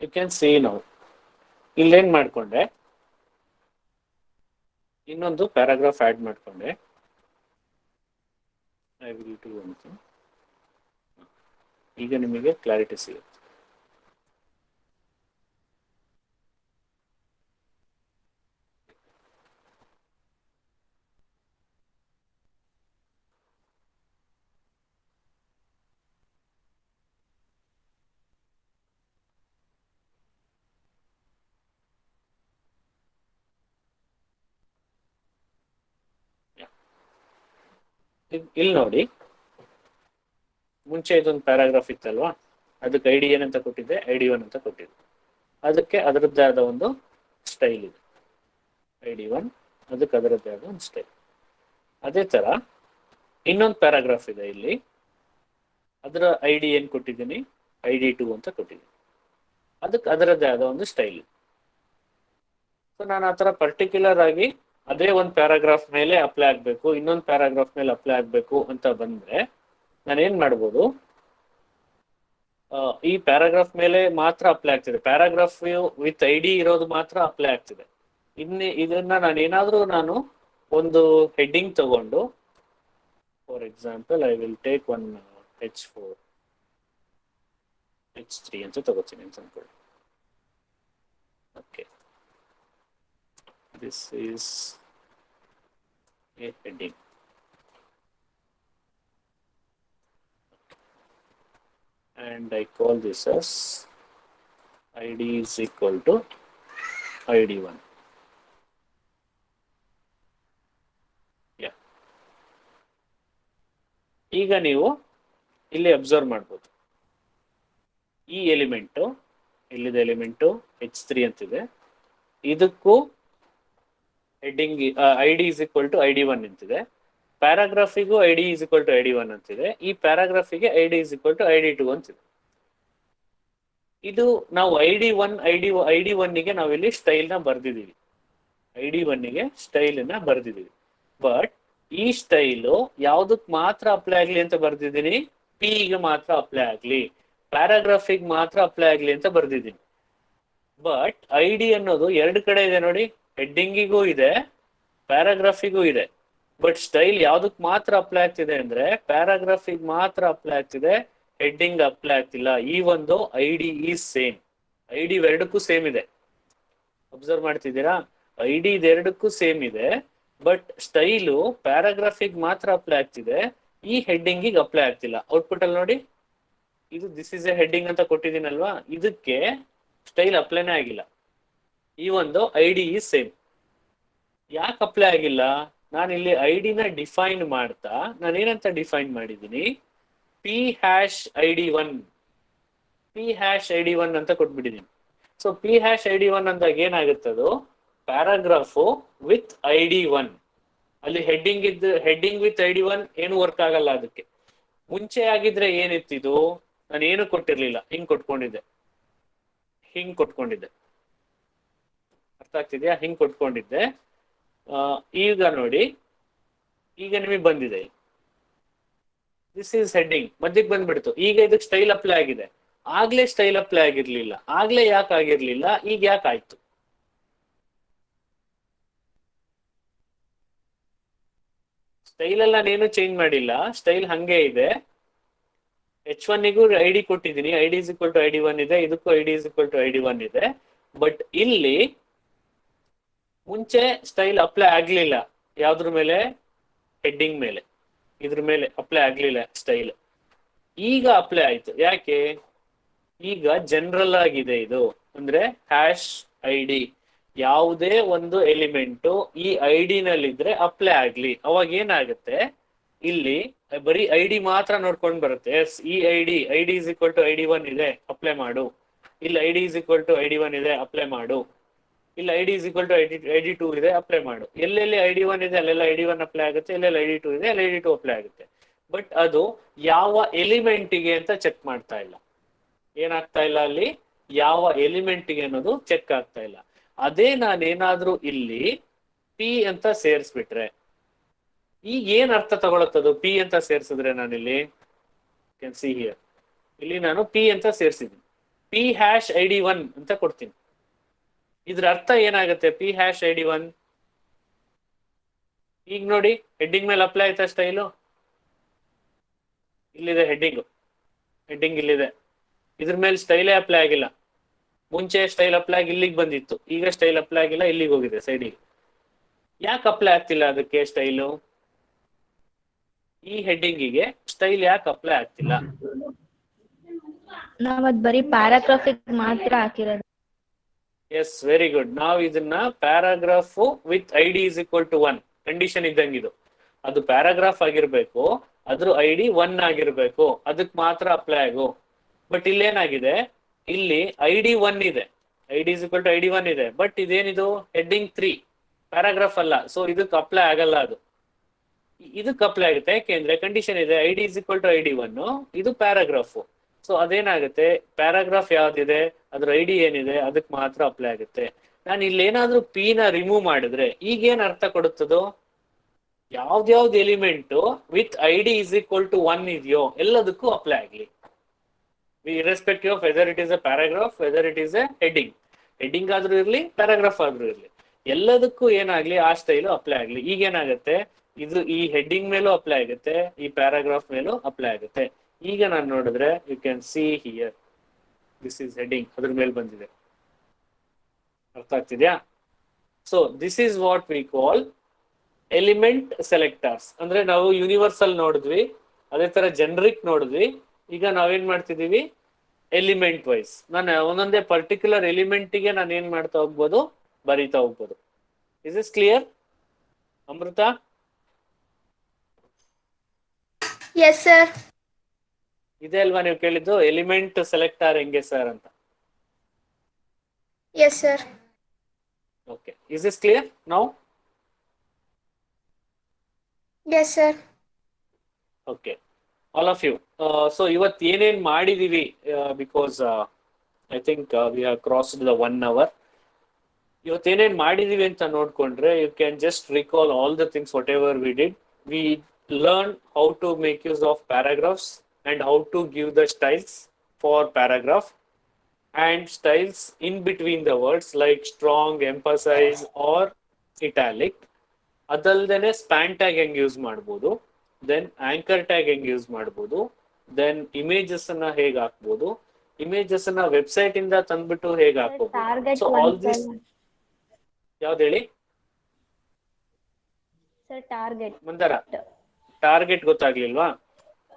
Speaker 1: you can see ನಾವು ಇಲ್ಲೇನ್ ಮಾಡ್ಕೊಂಡೆ, ಇನ್ನೊಂದು paragraph add ಮಾಡ್ಕೊಂಡೆ. I will do ಅಂತ. ಈಗ ನಿಮಗೆ clarity ಸಿಗುತ್ತೆ. ಇಲ್ಲಿ ನೋಡಿ, ಮುಂಚೆ ಇದೊಂದು ಪ್ಯಾರಾಗ್ರಾಫ್ ಇತ್ತಲ್ವಾ, ಅದಕ್ಕೆ ಐಡಿ ಏನಂತ ಕೊಟ್ಟಿದ್ದೆ, ID1 ಅಂತ ಕೊಟ್ಟಿದ್ದೆ. ಅದಕ್ಕೆ ಅದರದ್ದೇ ಆದ ಒಂದು ಸ್ಟೈಲ್ ಇದೆ. ID1 ಅದಕ್ಕೆ ಅದರದ್ದೇ ಆದ ಒಂದು ಸ್ಟೈಲ್. ಅದೇ ತರ ಇನ್ನೊಂದು ಪ್ಯಾರಾಗ್ರಾಫ್ ಇದೆ ಇಲ್ಲಿ, ಅದರ ID ಏನ್ ಕೊಟ್ಟಿದ್ದೀನಿ, ID2 ಅಂತ ಕೊಟ್ಟಿದ್ದೀನಿ. ಅದಕ್ಕೆ ಅದರದ್ದೇ ಆದ ಒಂದು ಸ್ಟೈಲ್. ಸೊ ನಾನು ಆ ಥರ ಪರ್ಟಿಕ್ಯುಲರ್ ಆಗಿ ಅದೇ ಒಂದು ಪ್ಯಾರಾಗ್ರಾಫ್ ಮೇಲೆ ಅಪ್ಲೈ ಆಗಬೇಕು, ಇನ್ನೊಂದು ಪ್ಯಾರಾಗ್ರಾಫ್ ಮೇಲೆ ಅಪ್ಲೈ ಆಗಬೇಕು ಅಂತ ಬಂದ್ರೆ ನಾನೇನ್ ಮಾಡ್ಬೋದು, ಈ ಪ್ಯಾರಾಗ್ರಾಫ್ ಮೇಲೆ ಮಾತ್ರ ಅಪ್ಲೈ ಆಗ್ತಿದೆ, ಪ್ಯಾರಾಗ್ರಾಫ್ ವಿತ್ ID ಇರೋದು ಮಾತ್ರ ಅಪ್ಲೈ ಆಗ್ತಿದೆ. ಇದನ್ನ ನಾನು ಒಂದು ಹೆಡ್ಡಿಂಗ್ ತಗೊಂಡು, for example I will take one H4 H3 ಅಂತ ತಗೋತೀನಿ ಅಂತ ಅನ್ಕೊಳ್ಳಿ. Okay, this is a heading. And I call this as ID is equal to ID1. Yeah. ಈಗ ನೀವು ಇಲ್ಲಿ ಅಬ್ಸರ್ವ್ ಮಾಡ್ಬೋದು, ಈ ಎಲಿಮೆಂಟು, ಇಲ್ಲಿದೆ ಎಲಿಮೆಂಟು H3 ಅಂತಿದೆ, ಇದಕ್ಕೂ heading ID is equal to ID1 ಅಂತಿದೆ, ಪ್ಯಾರಾಗ್ರಾಫಿಗೂ ID is equal to ID1 ಅಂತಿದೆ, ಈ ಪ್ಯಾರಾಗ್ರಾಫಿಗೆ ID is equal to ID2 ಅಂತಿದೆ. ಇದು ನಾವು ID1 ಗೆ ನಾವಿಲ್ಲಿ ಸ್ಟೈಲ್ ನ ಬರ್ದಿದ್ದೀವಿ, ID1 ಗೆ ಸ್ಟೈಲ್ ನ ಬರ್ದಿದ್ದೀವಿ. ಬಟ್ ಈ ಸ್ಟೈಲು ಯಾವ್ದಕ್ ಮಾತ್ರ ಅಪ್ಲೈ ಆಗ್ಲಿ ಅಂತ ಬರ್ದಿದ್ದೀನಿ, P ಗೆ ಮಾತ್ರ ಅಪ್ಲೈ ಆಗ್ಲಿ, ಪ್ಯಾರಾಗ್ರಾಫಿಗೆ ಮಾತ್ರ ಅಪ್ಲೈ ಆಗ್ಲಿ ಅಂತ ಬರ್ದಿದ್ದೀನಿ. ಬಟ್ ID ಅನ್ನೋದು ಎರಡು ಕಡೆ ಇದೆ ನೋಡಿ, ಹೆಡ್ಡಿಂಗಿಗೂ ಇದೆ, ಪ್ಯಾರಾಗ್ರಾಫಿಗೂ ಇದೆ. ಬಟ್ ಸ್ಟೈಲ್ ಯಾವ್ದಕ್ ಮಾತ್ರ ಅಪ್ಲೈ ಆಗ್ತಿದೆ ಅಂದ್ರೆ ಪ್ಯಾರಾಗ್ರಾಫಿಗೆ ಮಾತ್ರ ಅಪ್ಲೈ ಆಗ್ತಿದೆ, ಹೆಡ್ಡಿಂಗ್ ಅಪ್ಲೈ ಆಗ್ತಿಲ್ಲ. ಈ ಒಂದು ID ಈಸ್ ಸೇಮ್, ID ಎರಡಕ್ಕೂ ಸೇಮ್ ಇದೆ. ಅಬ್ಸರ್ವ್ ಮಾಡ್ತಿದ್ದೀರಾ, ID ಇದೆರಡಕ್ಕೂ ಸೇಮ್ ಇದೆ, ಬಟ್ ಸ್ಟೈಲು ಪ್ಯಾರಾಗ್ರಾಫಿಗೆ ಮಾತ್ರ ಅಪ್ಲೈ ಆಗ್ತಿದೆ, ಈ ಹೆಡ್ಡಿಂಗಿಗೆ ಅಪ್ಲೈ ಆಗ್ತಿಲ್ಲ. ಔಟ್ಪುಟ್ ಅಲ್ಲಿ ನೋಡಿ, ಇದು ದಿಸ್ ಇಸ್ ಎ ಹೆಡ್ಡಿಂಗ್ ಅಂತ ಕೊಟ್ಟಿದ್ದೀನಲ್ವಾ, ಇದಕ್ಕೆ ಸ್ಟೈಲ್ ಅಪ್ಲೈನೇ ಆಗಿಲ್ಲ. ಈ ಒಂದು ID ಈಸ್ ಸೇಮ್. ಯಾಕೆ ಅಪ್ಲೈ ಆಗಿಲ್ಲ? ನಾನಿಲ್ಲಿ ID ನ ಡಿಫೈನ್ ಮಾಡ್ತಾ ನಾನೇನಂತ ಡಿಫೈನ್ ಮಾಡಿದ್ದೀನಿ, P#ID1 P#ID1 ಅಂತ ಕೊಟ್ಬಿಟ್ಟಿದ್ದೀನಿ. ಸೊ P#ID1 ಅಂದಾಗ ಏನಾಗುತ್ತದು, ಪ್ಯಾರಾಗ್ರಾಫು ವಿತ್ ID1. ಅಲ್ಲಿ ಹೆಡ್ಡಿಂಗ್ ವಿತ್ ID1 ಏನು ವರ್ಕ್ ಆಗಲ್ಲ. ಅದಕ್ಕೆ ಮುಂಚೆ ಆಗಿದ್ರೆ ಏನಿತ್ತಿದು, ನಾನು ಏನು ಕೊಟ್ಟಿರ್ಲಿಲ್ಲ, ಹಿಂಗ್ ಕೊಟ್ಕೊಂಡಿದ್ದೆ. ಅರ್ಥ ಆಗ್ತಿದ್ಯಾ? ಹಿಂಗ್ ಕೊಟ್ಕೊಂಡಿದ್ದೆ. ಈಗ ನೋಡಿ, ಈಗ ನಿಮಗೆ ಬಂದಿದೆ, ದಿಸ್ ಈಸ್ ಹೆಡ್ಡಿಂಗ್, ಮಧ್ಯಕ್ಕೆ ಬಂದ್ಬಿಡ್ತು. ಈಗ ಇದಕ್ಕೆ ಸ್ಟೈಲ್ ಅಪ್ಲೈ ಆಗಿದೆ, ಆಗ್ಲೇ ಸ್ಟೈಲ್ ಅಪ್ಲೈ ಆಗಿರ್ಲಿಲ್ಲ. ಆಗ್ಲೇ ಯಾಕೆ ಆಗಿರ್ಲಿಲ್ಲ, ಈಗ ಯಾಕೆ ಆಯ್ತು? ಸ್ಟೈಲ್ ಎಲ್ಲ ನಾನೇನು ಚೇಂಜ್ ಮಾಡಿಲ್ಲ, ಸ್ಟೈಲ್ ಹಂಗೆ ಇದೆ. H1ಗೂ ID ಕೊಟ್ಟಿದ್ದೀನಿ, ID is equal to ID1 ಇದೆ, ಇದಕ್ಕೂ ID is equal to ID1 ಇದೆ. ಬಟ್ ಇಲ್ಲಿ ಮುಂಚೆ ಸ್ಟೈಲ್ ಅಪ್ಲೈ ಆಗ್ಲಿಲ್ಲ, ಯಾವ್ದ್ರ ಮೇಲೆ, ಹೆಡ್ಡಿಂಗ್ ಮೇಲೆ, ಇದ್ರ ಮೇಲೆ ಅಪ್ಲೈ ಆಗ್ಲಿಲ್ಲ ಸ್ಟೈಲ್. ಈಗ ಅಪ್ಲೈ ಆಯ್ತು. ಯಾಕೆ? ಈಗ ಜನರಲ್ ಆಗಿದೆ ಇದು, ಅಂದ್ರೆ #ID ಯಾವುದೇ ಒಂದು ಎಲಿಮೆಂಟು ಈ ID ನಲ್ಲಿದ್ರೆ ಅಪ್ಲೈ ಆಗ್ಲಿ. ಅವಾಗ ಏನಾಗುತ್ತೆ, ಇಲ್ಲಿ ಬರೀ ID ಮಾತ್ರ ನೋಡ್ಕೊಂಡು ಬರುತ್ತೆ. ಎಸ್, ಈ ID is equal to ID1 ಇದೆ, ಅಪ್ಲೈ ಮಾಡು. ಇಲ್ಲಿ ID is equal to ID1 ಇದೆ, ಅಪ್ಲೈ ಮಾಡು. ಇಲ್ಲಿ ID is equal to ID2 ಇದೆ, ಅಪ್ಲೈ ಮಾಡು. ಎಲ್ಲೆಲ್ಲಿ ID1 ಇದೆ ಅಲ್ಲೆಲ್ಲ ID1 ಅಪ್ಲೈ ಆಗುತ್ತೆ, ಎಲ್ಲೆಲ್ಲ ID2 ಇದೆ ಅಲ್ಲಿ ID2 ಅಪ್ಲೈ ಆಗುತ್ತೆ. ಬಟ್ ಅದು ಯಾವ ಎಲಿಮೆಂಟಿಗೆ ಅಂತ ಚೆಕ್ ಮಾಡ್ತಾ ಇಲ್ಲ. ಏನಾಗ್ತಾ ಇಲ್ಲ ಅಲ್ಲಿ, ಯಾವ ಎಲಿಮೆಂಟಿಗೆ ಅನ್ನೋದು ಚೆಕ್ ಆಗ್ತಾ ಇಲ್ಲ. ಅದೇ ನಾನೇನಾದ್ರೂ ಇಲ್ಲಿ P ಅಂತ ಸೇರಿಸ್ಬಿಟ್ರೆ, ಈಗ ಏನ್ ಅರ್ಥ ತಗೊಳತ್ತದು P ಅಂತ ಸೇರಿಸಿದ್ರೆ? ನಾನಿಲ್ಲಿ ಕ್ಯಾನ್ ಸಿ ಹಿಯರ್, ಇಲ್ಲಿ ನಾನು ಪಿ ಅಂತ ಸೇರಿಸಿದ್ದೀನಿ. ಪಿ ಹ್ಯಾಶ್ ID1 ಅಂತ ಕೊಡ್ತೀನಿ. ಇದ್ರ ಅರ್ಥ ಏನಾಗುತ್ತೆ? ಪಿ ಹ್ಯಾಶ್ ID1 ಈಗ ನೋಡಿ, ಹೆಡ್ಡಿಂಗ್ ಮೇಲೆ ಅಪ್ಲೈ ಆಯ್ತಾ ಸ್ಟೈಲು? ಇಲ್ಲಿದೆ ಹೆಡ್ಡಿಂಗ್ ಇಲ್ಲಿದೆ. ಇದ್ರ ಮೇಲೆ ಸ್ಟೈಲೇ ಅಪ್ಲೈ ಆಗಿಲ್ಲ. ಮುಂಚೆ ಸ್ಟೈಲ್ ಅಪ್ಲೈ ಆಗಿ ಇಲ್ಲಿಗೆ ಬಂದಿತ್ತು, ಈಗ ಸ್ಟೈಲ್ ಅಪ್ಲೈ ಆಗಿಲ್ಲ, ಇಲ್ಲಿಗೆ ಹೋಗಿದೆ ಸೈಡಿಗೆ. ಯಾಕೆ ಅಪ್ಲೈ ಆಗ್ತಿಲ್ಲ ಅದಕ್ಕೆ ಸ್ಟೈಲು? ಈ ಹೆಡ್ಡಿಂಗಿಗೆ ಸ್ಟೈಲ್ ಯಾಕೆ ಅಪ್ಲೈ ಆಗ್ತಿಲ್ಲ?
Speaker 2: ನಾವ್ ಅದ್ ಬರೀ ಪ್ಯಾರಾಗ್ರಾಫಿಕ್ ಮಾತ್ರ ಹಾಕಿರೋದು.
Speaker 1: Yes, very good. ನಾವು ಇದನ್ನ ಪ್ಯಾರಾಗ್ರಾಫ್ ವಿತ್ ID = 1 ಕಂಡೀಷನ್ ಇದ್ದಂಗಿದು. ಅದು ಪ್ಯಾರಾಗ್ರಾಫ್ ಆಗಿರ್ಬೇಕು, ಅದ್ರ ID 1 ಆಗಿರ್ಬೇಕು, ಅದಕ್ಕೆ ಮಾತ್ರ ಅಪ್ಲೈ ಆಗು. ಬಟ್ ಇಲ್ಲೇನಾಗಿದೆ, ಇಲ್ಲಿ ID1 ಇದೆ, ID = ID1 ಇದೆ, ಬಟ್ ಇದೇನಿದು ಹೆಡ್ಡಿಂಗ್ 3 ಪ್ಯಾರಾಗ್ರಾಫ್ ಅಲ್ಲ. ಸೊ ಇದಕ್ಕೆ ಅಪ್ಲೈ ಆಗಲ್ಲ. ಅದು ಇದಕ್ಕೆ ಅಪ್ಲೈ ಆಗುತ್ತೆ. ಯಾಕೆಂದ್ರೆ ಕಂಡೀಷನ್ ಇದೆ ID = ID1, ಇದು ಪ್ಯಾರಾಗ್ರಾಫ್. ಸೊ ಅದೇನಾಗುತ್ತೆ, ಪ್ಯಾರಾಗ್ರಾಫ್ ಯಾವ್ದಿದೆ ಅದ್ರ ID ಏನಿದೆ ಅದಕ್ಕೆ ಮಾತ್ರ ಅಪ್ಲೈ ಆಗುತ್ತೆ. ನಾನು ಇಲ್ಲೇನಾದ್ರೂ P ನ ರಿಮೂವ್ ಮಾಡಿದ್ರೆ ಈಗೇನ್ ಅರ್ಥ ಕೊಡುತ್ತದೋ? ಯಾವ್ದ್ಯಾವ್ದು ಎಲಿಮೆಂಟ್ ವಿತ್ ID = 1 ಇದೆಯೋ ಎಲ್ಲದಕ್ಕೂ ಅಪ್ಲೈ ಆಗ್ಲಿ, irrespective of whether it is a paragraph, whether it is a heading ಆದ್ರೂ ಇರ್ಲಿ, ಪ್ಯಾರಾಗ್ರಾಫ್ ಆದ್ರೂ ಇರ್ಲಿ, ಎಲ್ಲದಕ್ಕೂ ಏನಾಗ್ಲಿ ಆ ಸ್ಟೈಲು ಅಪ್ಲೈ ಆಗ್ಲಿ. ಈಗೇನಾಗತ್ತೆ, ಇದು ಈ ಹೆಡ್ಡಿಂಗ್ ಮೇಲೂ ಅಪ್ಲೈ ಆಗುತ್ತೆ, ಈ ಪ್ಯಾರಾಗ್ರಾಫ್ ಮೇಲೂ ಅಪ್ಲೈ ಆಗುತ್ತೆ. ಈಗ ನಾನು ನೋಡಿದ್ರೆ you can see here, this is heading, ಅದ್ರ ಮೇಲೆ ಬಂದಿದೆ. ಅರ್ಥ ಆಗ್ತಿದ್ಯಾ? So this is what we call element selectors. ಅಂದ್ರೆ ನಾವು ಯೂನಿವರ್ಸಲ್ ನೋಡಿದ್ವಿ, ಅದೇ ತರ ಜನರಿಕ್ ನೋಡಿದ್ವಿ. ಈಗ ನಾವೇನ್ ಮಾಡ್ತಿದೀವಿ, ಎಲಿಮೆಂಟ್ ವೈಸ್. ನಾನು ಒಂದೊಂದೇ ಪರ್ಟಿಕ್ಯುಲರ್ ಎಲಿಮೆಂಟಿಗೆ ನಾನು ಏನ್ ಮಾಡ್ತಾ ಹೋಗ್ಬೋದು, ಬರೀತಾ ಹೋಗ್ಬೋದು. Is is clear Amrita?
Speaker 4: Yes sir.
Speaker 1: ಇದೆ ಅಲ್ವಾ ನೀವು ಕೇಳಿದ್ದು, ಎಲಿಮೆಂಟ್ ಸೆಲೆಕ್ಟರ್ ಹೆಂಗೆ ಸರ್ ಅಂತ?
Speaker 4: Yes sir.
Speaker 1: Okay, is is clear now?
Speaker 4: Yes sir.
Speaker 1: Okay, all of you. So ಇವತ್ತು ಏನೇನ್ ಮಾಡಿದೀವಿ, because I think we have crossed the 1 hour. ಇವತ್ತೇನೇನ್ ಮಾಡಿದೀವಿ ಅಂತ ನೋಡ್ಕೊಂಡ್ರೆ you can just recall all the things whatever we did. We learn how to make use of paragraphs and how to give the styles for paragraph and styles in between the words like strong, emphasize or italic. ಅದಲ್ದೇನೆ span tag ಹೆಂಗ್ use ಮಾಡ್ಬೋದು, then anchor tag ಹೆಂಗ್ use ಮಾಡ್ಬೋದು, then images ಅನ್ನ ಹೇಗ್ ಹಾಕ್ಬೋದು, images ಅನ್ನ website ಇಂದ ತಂದ್ಬಿಟ್ಟು ಹೇಗ್ ಹಾಕ್ಬೋದು.
Speaker 2: ಟಾರ್ಗೆಟ್
Speaker 1: ಸೊ ಆಲ್ ದಿಸ್ ಯಾವ್ದು ಹೇಳಿ
Speaker 2: ಸರ್? ಟಾರ್ಗೆಟ್
Speaker 1: ಮಂದರ, ಟಾರ್ಗೆಟ್ ಗೊತ್ತಾಗ್ಲಿಲ್ವಾ?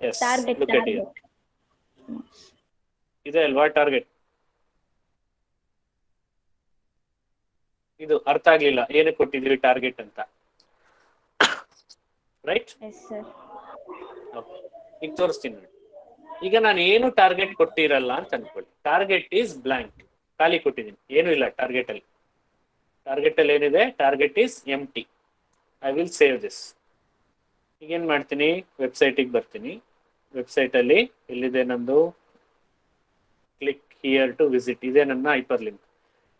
Speaker 1: Yes,
Speaker 2: target
Speaker 1: look at here. ಇದೆ ಅಲ್ವಾ ಟಾರ್ಗೆಟ್? ಇದು ಅರ್ಥ ಆಗ್ಲಿಲ್ಲ ಏನಕ್ಕೆ ಕೊಟ್ಟಿದೀವಿ ಟಾರ್ಗೆಟ್ ಅಂತ, ರೈಟ್?
Speaker 2: Yes sir.
Speaker 1: ಈಗ ತೋರಿಸ್ತೀನಿ ನೋಡಿ. ಈಗ ನಾನು ಏನು ಟಾರ್ಗೆಟ್ ಕೊಟ್ಟಿರಲ್ಲ ಅಂತ ಅನ್ಕೊಳ್ಳಿ. ಟಾರ್ಗೆಟ್ ಈಸ್ ಬ್ಲಾಂಕ್, ಖಾಲಿ ಕೊಟ್ಟಿದ್ದೀನಿ, ಏನು ಇಲ್ಲ ಟಾರ್ಗೆಟ್ ಅಲ್ಲಿ. ಟಾರ್ಗೆಟ್ ಅಲ್ಲಿ ಏನಿದೆ? Target is empty. I will save this. ಈಗೇನ್ ಮಾಡ್ತೀನಿ, ವೆಬ್ಸೈಟಿಗೆ ಬರ್ತೀನಿ. ವೆಬ್ಸೈಟ್ ಅಲ್ಲಿ ಎಲ್ಲಿದೆ ನಂದು? ಕ್ಲಿಕ್ ಹಿಯರ್ ಟು ವಿಸಿಟ್, ಇದೆ ನನ್ನ ಹೈಪರ್ ಲಿಂಕ್.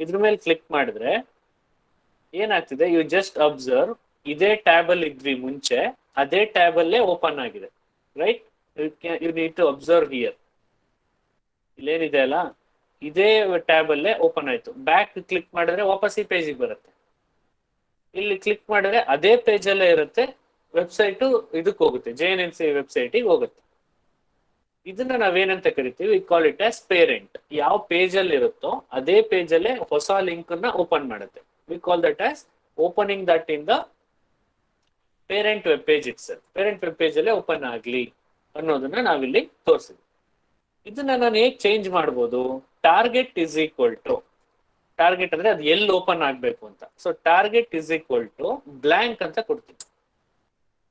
Speaker 1: ಇದ್ರ ಮೇಲೆ ಕ್ಲಿಕ್ ಮಾಡಿದ್ರೆ ಏನಾಗ್ತಿದೆ, ಯು ಜಸ್ಟ್ ಅಬ್ಸರ್ವ್, ಇದೇ ಟ್ಯಾಬ್ ಅಲ್ಲಿ ಇದ್ವಿ ಮುಂಚೆ, ಅದೇ ಟ್ಯಾಬ್ ಅಲ್ಲೇ ಓಪನ್ ಆಗಿದೆ, right? You need to observe here. ಇಲ್ಲೇನಿದೆ ಅಲ್ಲ, ಇದೇ ಟ್ಯಾಬ್ ಅಲ್ಲೇ ಓಪನ್ ಆಯ್ತು. ಬ್ಯಾಕ್ ಕ್ಲಿಕ್ ಮಾಡಿದ್ರೆ ವಾಪಸ್ ಈ ಪೇಜಿಗೆ ಬರುತ್ತೆ. ಇಲ್ಲಿ ಕ್ಲಿಕ್ ಮಾಡಿದ್ರೆ ಅದೇ ಪೇಜ್ ಅಲ್ಲೇ ಇರುತ್ತೆ, ವೆಬ್ಸೈಟು ಇದಕ್ಕೆ ಹೋಗುತ್ತೆ, JNNC ವೆಬ್ಸೈಟಿಗೆ ಹೋಗುತ್ತೆ. ಇದನ್ನ ನಾವೇನಂತ ಕರಿತೀವಿ? Call it as parent. ಯಾವ ಪೇಜ್ ಅಲ್ಲಿ ಇರುತ್ತೋ ಅದೇ ಪೇಜ್ ಅಲ್ಲೇ ಹೊಸ ಲಿಂಕ್ ಅನ್ನ ಓಪನ್ ಮಾಡುತ್ತೆ. We call that as opening that in the parent web page itself. Parent web page ಅಲ್ಲೇ ಓಪನ್ ಆಗ್ಲಿ ಅನ್ನೋದನ್ನ ನಾವಿಲ್ಲಿ ತೋರಿಸಿದ್ವಿ. ಇದನ್ನ ನಾನು ಹೇಗೆ ಚೇಂಜ್ ಮಾಡ್ಬೋದು? Target is equal to, target ಅಂದ್ರೆ ಅದು ಎಲ್ಲಿ ಓಪನ್ ಆಗ್ಬೇಕು ಅಂತ. So target is equal to blank ಅಂತ ಕೊಡ್ತೀನಿ.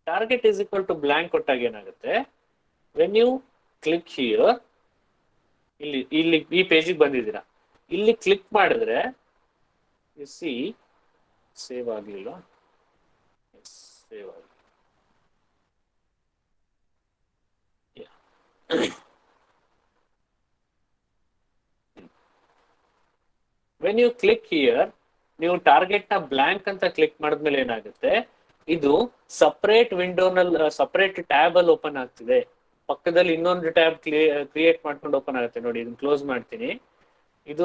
Speaker 1: Target is equal to blank ಕೊಟ್ಟಾಗ ಏನಾಗುತ್ತೆ, ವೆನ್ ಯು ಕ್ಲಿಕ್ ಹಿಯರ್, ಇಲ್ಲಿ ಈ ಪೇಜಿಗೆ ಬಂದಿದ್ದೀರಾ, ಇಲ್ಲಿ ಕ್ಲಿಕ್ ಮಾಡಿದ್ರೆ ಯು ಸಿ ಸೇವ್ ಆಗಲಿಲ್ಲ, ಸೇವ್ ಆಗಲಿ. ವೆನ್ ಯು ಕ್ಲಿಕ್ ಹಿಯರ್, ನೀವು ಟಾರ್ಗೆಟ್ ನ ಬ್ಲಾಂಕ್ ಅಂತ ಕ್ಲಿಕ್ ಮಾಡಿದ್ಮೇಲೆ ಏನಾಗುತ್ತೆ, ಇದು ಸಪರೇಟ್ ವಿಂಡೋನಲ್ಲಿ ಸಪರೇಟ್ ಟ್ಯಾಬ್ ಅಲ್ಲಿ ಓಪನ್ ಆಗ್ತಿದೆ. ಪಕ್ಕದಲ್ಲಿ ಇನ್ನೊಂದು ಟ್ಯಾಬ್ ಕ್ರಿಯೇಟ್ ಮಾಡ್ಕೊಂಡು ಓಪನ್ ಆಗುತ್ತೆ ನೋಡಿ. ಇದನ್ನ ಕ್ಲೋಸ್ ಮಾಡ್ತೀನಿ. ಇದು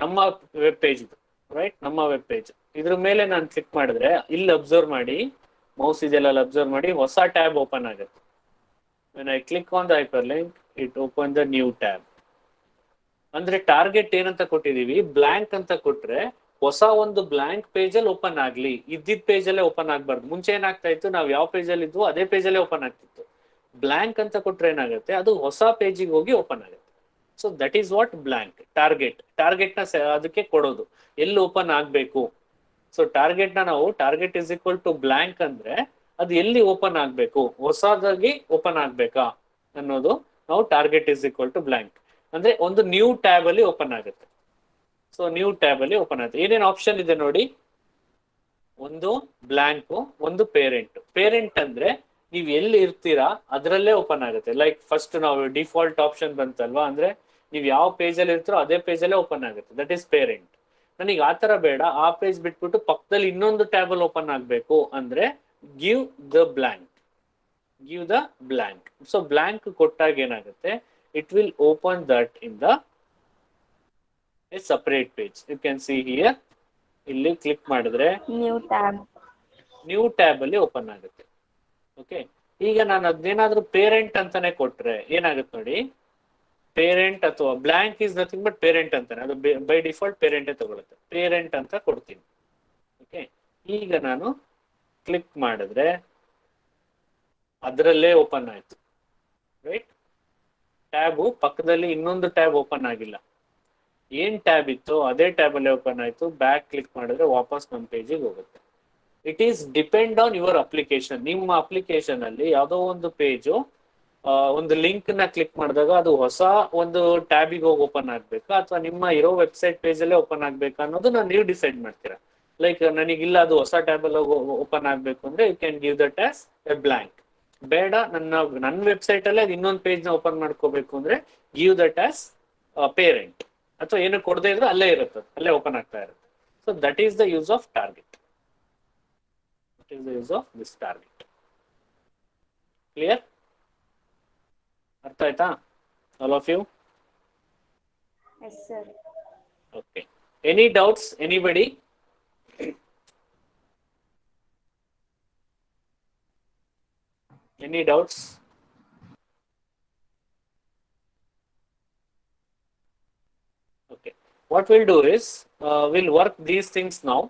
Speaker 1: ನಮ್ಮ ವೆಬ್ ಪೇಜ್ ಇದು, ರೈಟ್? ನಮ್ಮ ವೆಬ್ ಪೇಜ್. ಇದ್ರ ಮೇಲೆ ನಾನು ಕ್ಲಿಕ್ ಮಾಡಿದ್ರೆ ಇಲ್ಲಿ ಅಬ್ಸರ್ವ್ ಮಾಡಿ, ಮೌಸ್ ಇದೆಲ್ಲ ಅಬ್ಸರ್ವ್ ಮಾಡಿ, ಹೊಸ ಟ್ಯಾಬ್ ಓಪನ್ ಆಗುತ್ತೆ. when I click on the hyperlink, it opens the new tab. ಅಂದ್ರೆ ಟಾರ್ಗೆಟ್ ಏನಂತ ಕೊಟ್ಟಿದೀವಿ, ಬ್ಲಾಂಕ್ ಅಂತ ಕೊಟ್ರೆ ಹೊಸ ಒಂದು ಬ್ಲಾಂಕ್ ಪೇಜ್ ಅಲ್ಲಿ ಓಪನ್ ಆಗ್ಲಿ, ಇದ್ದಿದ್ ಪೇಜ್ ಅಲ್ಲೇ ಓಪನ್ ಆಗ್ಬಾರ್ದು. ಮುಂಚೆ ಏನಾಗ್ತಾ ಇತ್ತು, ನಾವು ಯಾವ ಪೇಜ್ ಅಲ್ಲಿ ಇದ್ವು ಅದೇ ಪೇಜ್ ಅಲ್ಲೇ ಓಪನ್ ಆಗ್ತಿತ್ತು. ಬ್ಲಾಂಕ್ ಅಂತ ಕೊಟ್ರೆ ಏನಾಗುತ್ತೆ, ಅದು ಹೊಸ ಪೇಜಿಗೆ ಹೋಗಿ ಓಪನ್ ಆಗುತ್ತೆ. So that is what blank. Target ನ ಅದಕ್ಕೆ ಕೊಡೋದು, ಎಲ್ಲಿ ಓಪನ್ ಆಗ್ಬೇಕು. ಸೊ ಟಾರ್ಗೆಟ್ ನ ನಾವು target is equal to blank ಅಂದ್ರೆ ಅದು ಎಲ್ಲಿ ಓಪನ್ ಆಗ್ಬೇಕು, ಹೊಸದಾಗಿ ಓಪನ್ ಆಗ್ಬೇಕಾ ಅನ್ನೋದು ನಾವು target is equal to blank ಅಂದ್ರೆ ಒಂದು ನ್ಯೂ ಟ್ಯಾಬ್ ಅಲ್ಲಿ ಓಪನ್ ಆಗುತ್ತೆ. ಸೊ ನ್ಯೂ ಟ್ಯಾಬ್ ಅಲ್ಲಿ ಓಪನ್ ಆಗುತ್ತೆ. ಏನೇನು ಆಪ್ಷನ್ ಇದೆ ನೋಡಿ, ಒಂದು ಬ್ಲಾಂಕ್, ಒಂದು ಪೇರೆಂಟ್ ಅಂದ್ರೆ ನೀವು ಎಲ್ಲಿ ಇರ್ತೀರಾ ಅದರಲ್ಲೇ ಓಪನ್ ಆಗುತ್ತೆ. ಲೈಕ್ ಫಸ್ಟ್ ನಾವು ಡಿಫಾಲ್ಟ್ ಆಪ್ಷನ್ ಬಂತಲ್ವಾ, ಅಂದ್ರೆ ನೀವು ಯಾವ ಪೇಜ್ ಅಲ್ಲಿ ಇರ್ತೀರೋ ಅದೇ ಪೇಜ್ ಅಲ್ಲೇ ಓಪನ್ ಆಗುತ್ತೆ. That is parent. ನನಗೆ ಆತರ ಬೇಡ, ಆ ಪೇಜ್ ಬಿಟ್ಬಿಟ್ಟು ಪಕ್ಕದಲ್ಲಿ ಇನ್ನೊಂದು ಟ್ಯಾಬ್ ಅಲ್ಲಿ ಓಪನ್ ಆಗ್ಬೇಕು ಅಂದ್ರೆ give the blank. So blank ಕೊಟ್ಟಾಗ ಏನಾಗುತ್ತೆ, it will open that in a separate page. You can see here, ಇಲ್ಲಿ ಕ್ಲಿಕ್ ಮಾಡಿದ್ರೆ ನ್ಯೂ ಟ್ಯಾಬ್ ಅಲ್ಲಿ ಓಪನ್ ಆಗುತ್ತೆ. ಓಕೆ, ಈಗ ನಾನು ಅದೇನಾದ್ರೂ ಪೇರೆಂಟ್ ಅಂತಾನೆ ಕೊಟ್ರೆ ಏನಾಗುತ್ತೆ ನೋಡಿ, ಪೇರೆಂಟ್ ಅಥವಾ blank is nothing but parent ಅಂತಾನೆ, ಅದು ಬೈ ಡಿಫಾಲ್ಟ್ ಪೇರೆಂಟೇ ತಗೊಳುತ್ತೆ. ಪೇರೆಂಟ್ ಅಂತ ಕೊಡ್ತೀನಿ. ಓಕೆ, ಈಗ ನಾನು ಕ್ಲಿಕ್ ಮಾಡಿದ್ರೆ ಅದರಲ್ಲೇ ಓಪನ್ ಆಯ್ತು, ರೈಟ್? ಟ್ಯಾಬು ಪಕ್ಕದಲ್ಲಿ ಇನ್ನೊಂದು ಟ್ಯಾಬ್ ಓಪನ್ ಆಗಿಲ್ಲ, ಏನ್ ಟ್ಯಾಬ್ ಇತ್ತು ಅದೇ ಟ್ಯಾಬ್ ಅಲ್ಲೇ ಓಪನ್ ಆಯ್ತು. ಬ್ಯಾಕ್ ಕ್ಲಿಕ್ ಮಾಡಿದ್ರೆ ವಾಪಸ್ ನಮ್ಮ ಪೇಜಿಗೆ ಹೋಗುತ್ತೆ. It is depend on your application. ನಿಮ್ಮ ಅಪ್ಲಿಕೇಶನ್ ಅಲ್ಲಿ ಯಾವುದೋ ಒಂದು ಪೇಜು ಒಂದು ಲಿಂಕ್ ನ ಕ್ಲಿಕ್ ಮಾಡಿದಾಗ ಅದು ಹೊಸ ಒಂದು ಟ್ಯಾಬಿಗೆ ಹೋಗಿ ಓಪನ್ ಆಗ್ಬೇಕಾ ಅಥವಾ ನಿಮ್ಮ ಇರೋ ವೆಬ್ಸೈಟ್ ಪೇಜ್ ಅಲ್ಲೇ ಓಪನ್ ಆಗ್ಬೇಕಾ ಅನ್ನೋದು ನೀವು ಡಿಸೈಡ್ ಮಾಡ್ತೀರಾ. ಲೈಕ್ ನನಗಿಲ್ಲ, ಅದು ಹೊಸ ಟ್ಯಾಬ್ ಅಲ್ಲಿ ಓಪನ್ ಆಗ್ಬೇಕು ಅಂದ್ರೆ you can give that as a blank. ಬೇಡ, ನನ್ನ ವೆಬ್ಸೈಟ್ ಅಲ್ಲೇ ಅದು ಇನ್ನೊಂದು ಪೇಜ್ ನ ಓಪನ್ ಮಾಡ್ಕೋಬೇಕು ಅಂದ್ರೆ ಗಿವ್ ದಟ್ ಆಸ್ ಪೇರೆಂಟ್. ಅಥವಾ ಏನು ಕೊಡದೇ ಇದ್ರೆ ಅಲ್ಲೇ ಇರುತ್ತೆ, ಅಲ್ಲೇ ಓಪನ್ ಆಗ್ತಾ ಇರುತ್ತೆ. So that is the use of target. This target. Clear? ಅರ್ಥ ಆಯ್ತಾ all of you?
Speaker 2: Yes, sir.
Speaker 1: Okay, any doubts anybody? Any doubts? Okay, what we'll do is we'll work these things now.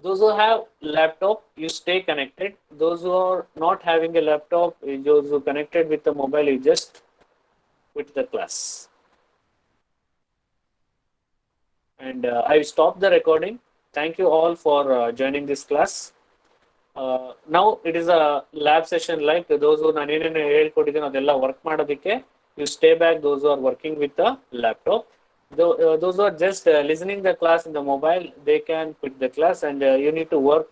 Speaker 1: Those who have laptop, you stay connected. Those who are not having a laptop, those who connected with the mobile, you just quit the class. And I stopped the recording. Thank you all for joining this class. Now it is a lab session. Like those who ನಾನು ಏನೇನು ಹೇಳ್ಕೊಟ್ಟಿದ್ದೀನಿ ಅದೆಲ್ಲ work ಮಾಡೋದಕ್ಕೆ you stay back. Those who are working with the laptop, those who are just listening the class in the mobile, they can quit the class and you need to work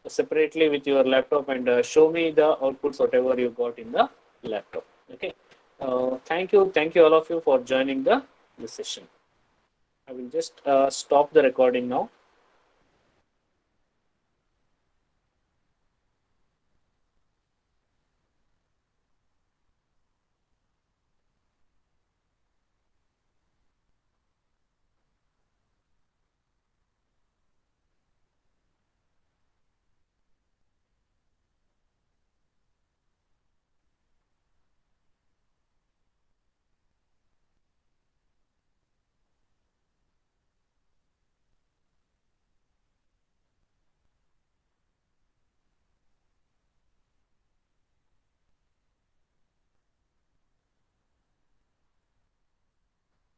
Speaker 1: separately with your laptop and show me the outputs whatever you got in the laptop. Okay, thank you all of you for joining the session. I will just stop the recording now.